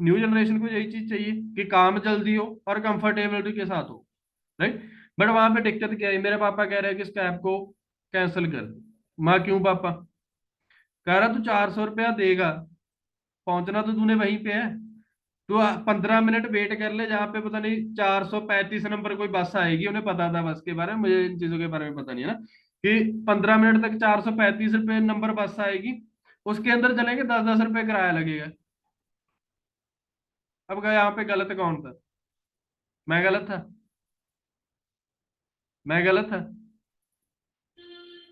न्यू जनरेशन को यही चीज चाहिए कि काम जल्दी हो और कंफर्टेबिलिटी के साथ हो, राइट। बट वहां पे दिक्कत क्या है, मेरे पापा कह रहे हैं कि इस कैब को कैंसिल कर दे। मैं क्यों पापा, कह रहा तू 400 रुपया देगा, पहुंचना तो तूने वहीं पे है। तू 15 मिनट वेट कर ले, जहाँ पे पता नहीं 435 नंबर कोई बस आएगी, उन्हें पता था बस के बारे में, मुझे इन चीजों के बारे में पता नहीं है ना, कि 15 मिनट तक 435 रुपये नंबर बस आएगी, उसके अंदर चलेंगे, 10-10 रुपये किराया लगेगा। अब क्या यहाँ पे गलत कौन था, मैं गलत था, मैं गलत था,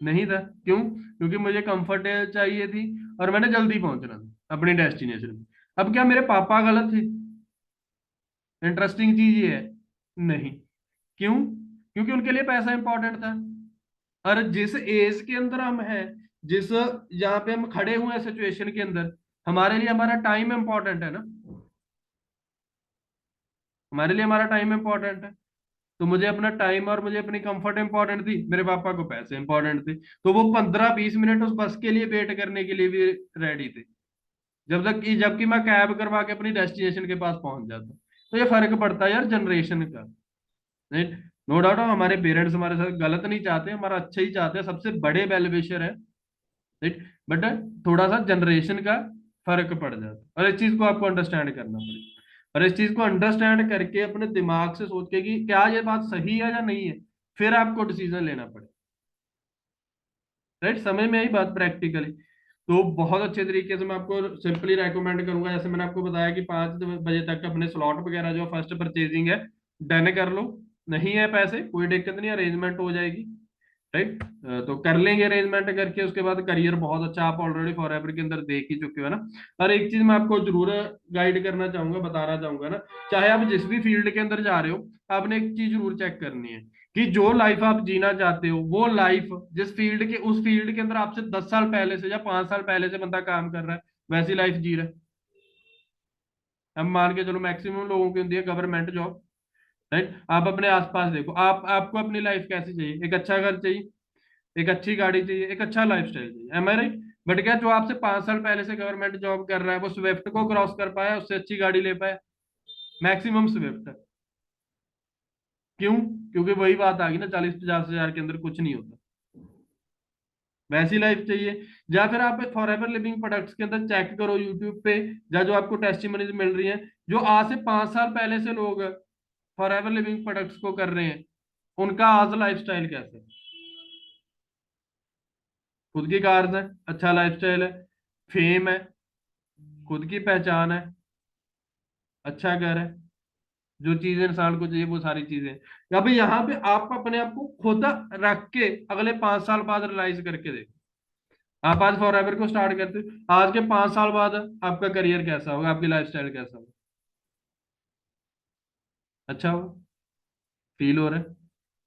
नहीं था। क्यों, क्योंकि मुझे कंफर्ट चाहिए थी, और मैंने जल्दी पहुंचना था अपनी डेस्टिनेशन में। अब क्या मेरे पापा गलत थे, इंटरेस्टिंग चीज ये है, नहीं। क्यों, क्योंकि उनके लिए पैसा इंपॉर्टेंट था। और जिस एज के अंदर हम हैं, जिस यहाँ पे हम खड़े हुए हैं सिचुएशन के अंदर, हमारे लिए हमारा टाइम इंपॉर्टेंट है ना, हमारे लिए हमारा टाइम इंपॉर्टेंट है। तो मुझे अपना टाइम और मुझे अपनी कंफर्ट इंपॉर्टेंट थी, मेरे पापा को पैसे इंपॉर्टेंट थे, तो वो 15-20 मिनट उस बस के लिए वेट करने के लिए भी रेडी थे, जबकि मैं कैब करवा के अपनी डेस्टिनेशन के पास पहुंच जाता। तो ये फर्क पड़ता है यार जनरेशन का, नहीं। नो डाउट हमारे पेरेंट्स हमारे साथ गलत नहीं चाहते, हमारा अच्छा ही चाहते हैं, सबसे बड़े वेल विशर है, राइट। बट थोड़ा सा जनरेशन का फर्क पड़ जाता है, और इस चीज को आपको अंडरस्टैंड करना पड़ेगा। और इस चीज को अंडरस्टैंड करके अपने दिमाग से सोच के कि क्या ये बात सही है या नहीं है, फिर आपको डिसीजन लेना पड़ेगा, राइट। समझ में आई बात प्रैक्टिकली। तो बहुत अच्छे तरीके से मैं आपको सिंपली रेकमेंड करूंगा, जैसे मैंने आपको बताया कि 5 बजे तक अपने स्लॉट वगैरह जो फर्स्ट परचेजिंग है डन कर लो। नहीं है पैसे, कोई दिक्कत नहीं, अरेंजमेंट हो जाएगी, राइट। तो कर लेंगे अरेंजमेंट करके, उसके बाद करियर बहुत अच्छा, आप ऑलरेडी फॉरएवर के अंदर देख ही चुके हो ना। और एक चीज मैं आपको जरूर गाइड करना चाहूंगा, बताना चाहूंगा ना, चाहे आप जिस भी फील्ड के अंदर जा रहे हो, आपने एक चीज जरूर चेक करनी है, कि जो लाइफ आप जीना चाहते हो, वो लाइफ जिस फील्ड के, उस फील्ड के अंदर आपसे 10 साल पहले से या 5 साल पहले से बंदा काम कर रहा है, वैसी लाइफ जी रहा है। अब मान के चलो मैक्सिमम लोगों की होती है गवर्नमेंट जॉब, राइट। आप अपने आसपास देखो, आप आपको अपनी लाइफ कैसी चाहिए, एक अच्छा घर चाहिए, एक अच्छी गाड़ी चाहिए, एक अच्छा लाइफस्टाइल चाहिए, एम आई राइट। बट क्या जो आपसे 5 साल पहले से गवर्नमेंट जॉब कर रहा है, वो स्विफ्ट को क्रॉस कर पाया, उससे अच्छी गाड़ी ले पाया? मैक्सिमम स्विफ्ट है। क्यों, क्योंकि वही बात आ गई ना, 40-50 हजार के अंदर कुछ नहीं होता। वैसी लाइफ चाहिए, या फिर आप फॉरएवर लिविंग प्रोडक्ट्स के अंदर चेक करो यूट्यूब पे, या जो आपको टेस्टिमनीज मिल रही हैं, जो आज से 5 साल पहले से लोग फॉरएवर लिविंग प्रोडक्ट्स को कर रहे हैं, उनका आज लाइफस्टाइल कैसा है। खुद की कार्स है, अच्छा लाइफस्टाइल है, फेम है, खुद की पहचान है, अच्छा घर है, जो चीजें इंसान को चाहिए वो सारी चीजें। अभी यहाँ पे आप अपने आप को खुद रख के अगले 5 साल बाद रियलाइज करके देखो। आप आज फॉर एवर को स्टार्ट करते हो, आज के 5 साल बाद आपका करियर कैसा होगा, आपकी लाइफस्टाइल कैसा होगा, अच्छा होगा, फील हो रहा है,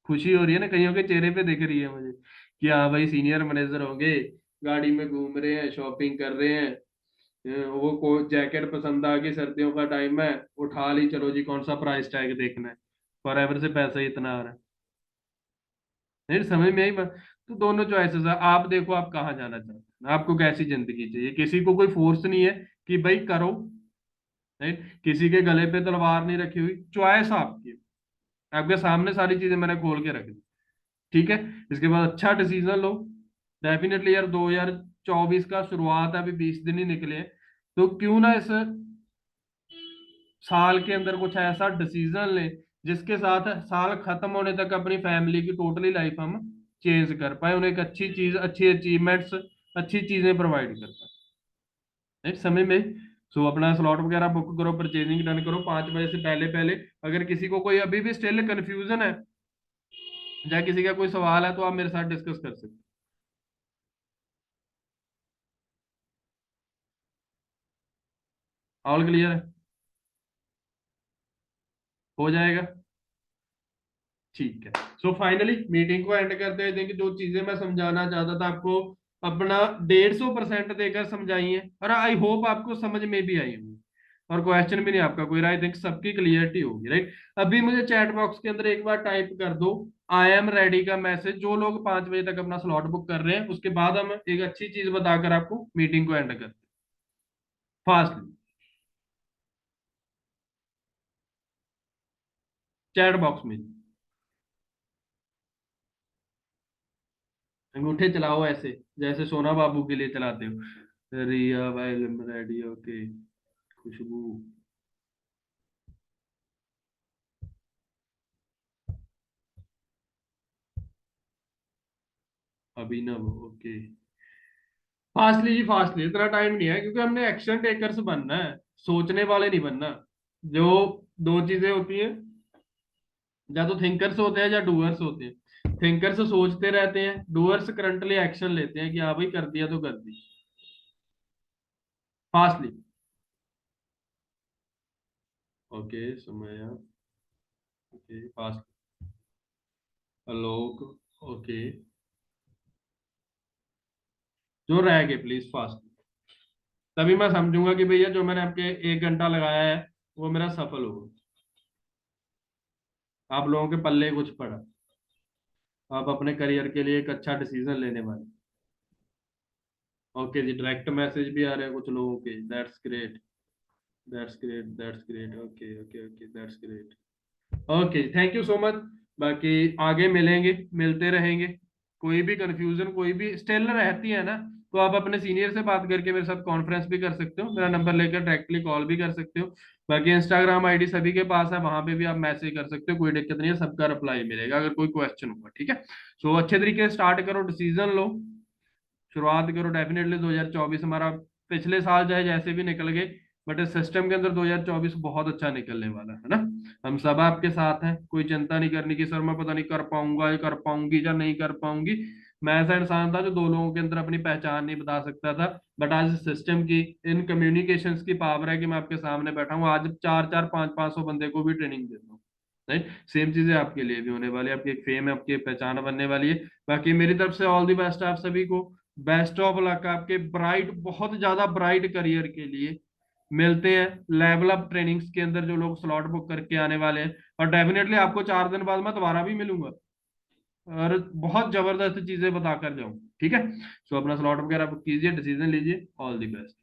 खुशी हो रही है ना, कईयों के चेहरे पे दिख रही है मुझे, कि हाँ भाई सीनियर मैनेजर होंगे, गाड़ी में घूम रहे हैं, शॉपिंग कर रहे हैं, वो को जैकेट पसंद आ गई, सर्दियों का टाइम है, उठा ली, चलो जी कौन सा प्राइस टैग देखना है, फॉर एवर से पैसा ही इतना आ रहा है। नहीं समझ में आई बात। तो दोनों चॉइसेस है, आप देखो आप कहाँ जाना चाहते हैं, आपको कैसी जिंदगी चाहिए, किसी को कोई फोर्स नहीं है कि भाई करो, राइट। किसी के गले पे तलवार नहीं रखी हुई, चॉइस आपकी है। आपके सामने सारी चीजें मैंने खोल के रख दी, ठीक है। इसके बाद अच्छा डिसीजन लो। डेफिनेटली यार 2024 का शुरुआत है, अभी 20 दिन ही निकले हैं, तो क्यों ना इस साल के अंदर कुछ ऐसा डिसीजन ले जिसके साथ साल खत्म होने तक अपनी फैमिली की टोटली लाइफ हम चेंज कर पाए, उन्हें एक अच्छी चीज, अच्छी अचीवमेंट्स, अच्छी चीजें प्रोवाइड कर पाए एक समय में। सो अपना स्लॉट वगैरह बुक करो, परचेजिंग डन करो 5 बजे से पहले पहले। अगर किसी को कोई अभी भी स्टिल कंफ्यूजन है या किसी का कोई सवाल है तो आप मेरे साथ डिस्कस कर सकते हो। ऑल क्लियर है? हो जाएगा, ठीक है। सो फाइनली मीटिंग को एंड करते हैं। देखिए जो चीजें मैं समझाना चाहता था आपको, अपना 150% देकर समझाई है, और आई होप आपको समझ में भी आई होंगी, और क्वेश्चन भी नहीं आपका कोई, आई थिंक सबकी क्लियरिटी होगी, राइट। अभी मुझे चैट बॉक्स के अंदर एक बार टाइप कर दो आई एम रेडी का मैसेज, जो लोग 5 बजे तक अपना स्लॉट बुक कर रहे हैं। उसके बाद हम एक अच्छी चीज बताकर आपको मीटिंग को एंड करते हैं फास्टली। चैट बॉक्स में अंगूठे चलाओ ऐसे, जैसे सोना बाबू के लिए चलाते हो। रिया भाई रेडी, ओके। खुशबू, अभिनव, ओके। फास्टली जी फास्टली, इतना टाइम नहीं है, क्योंकि हमने एक्शन टेकर्स बनना है, सोचने वाले नहीं बनना। जो दो चीजें होती हैं, या तो थिंकर्स होते हैं या डूअर्स होते हैं। थिंकर्स सोचते रहते हैं, डूअर्स करंटली एक्शन लेते हैं कि हाँ भाई कर दिया तो कर दी। फास्टली, ओके समय, ओके फास्ट, आलोक, ओके। जो रह गए प्लीज फास्ट, तभी मैं समझूंगा कि भैया जो मैंने आपके 1 घंटा लगाया है वो मेरा सफल होगा, आप लोगों के पल्ले कुछ पड़ा, आप अपने करियर के लिए एक अच्छा डिसीजन लेने वाले। ओके जी, डायरेक्ट मैसेज भी आ रहे हैं कुछ लोगों के, that's great, that's great, that's great, okay okay okay, that's great. Okay, thank you so much. बाकी आगे मिलेंगे, मिलते रहेंगे। कोई भी कंफ्यूजन, कोई भी स्टिल रहती है ना, तो आप अपने सीनियर से बात करके मेरे साथ कॉन्फ्रेंस भी कर सकते हो, मेरा नंबर लेकर डायरेक्टली कॉल भी कर सकते हो। बाकी इंस्टाग्राम आईडी सभी के पास है, वहां पे भी आप मैसेज कर सकते हो, कोई दिक्कत नहीं है, सबका रिप्लाई मिलेगा अगर कोई क्वेश्चन होगा, ठीक है। सो अच्छे तरीके से स्टार्ट करो, डिसीजन लो, शुरुआत करो। डेफिनेटली 2024 हमारा, पिछले साल चाहे जैसे भी निकल गए, बट इस सिस्टम के अंदर 2024 बहुत अच्छा निकलने वाला है ना। हम सब आपके साथ हैं, कोई चिंता नहीं करनी कि सर मैं पता नहीं कर पाऊंगा या कर पाऊंगी या नहीं कर पाऊंगी। मैं ऐसा इंसान था जो 2 लोगों के अंदर अपनी पहचान नहीं बता सकता था, बट आज सिस्टम की, इन कम्युनिकेशंस की पावर है कि मैं आपके सामने बैठा हूँ आज, 4-4 500-500 बंदे को भी ट्रेनिंग देता हूँ, राइट। सेम चीजें आपके लिए भी होने वाली है, आपकी एक फेम है, आपकी एक पहचान बनने वाली है। बाकी मेरी तरफ से ऑल दी बेस्ट आप सभी को, बेस्ट ऑफ लक आपके ब्राइट, बहुत ज्यादा ब्राइट करियर के लिए। मिलते हैं लेवल अप ट्रेनिंग्स के अंदर, जो लोग स्लॉट बुक करके आने वाले हैं, और डेफिनेटली आपको 4 दिन बाद मैं दोबारा भी मिलूंगा, और बहुत जबरदस्त चीजें बताकर जाऊं, ठीक है। सो अपना स्लॉट वगैरह बुक कीजिए, डिसीजन लीजिए, ऑल दी बेस्ट।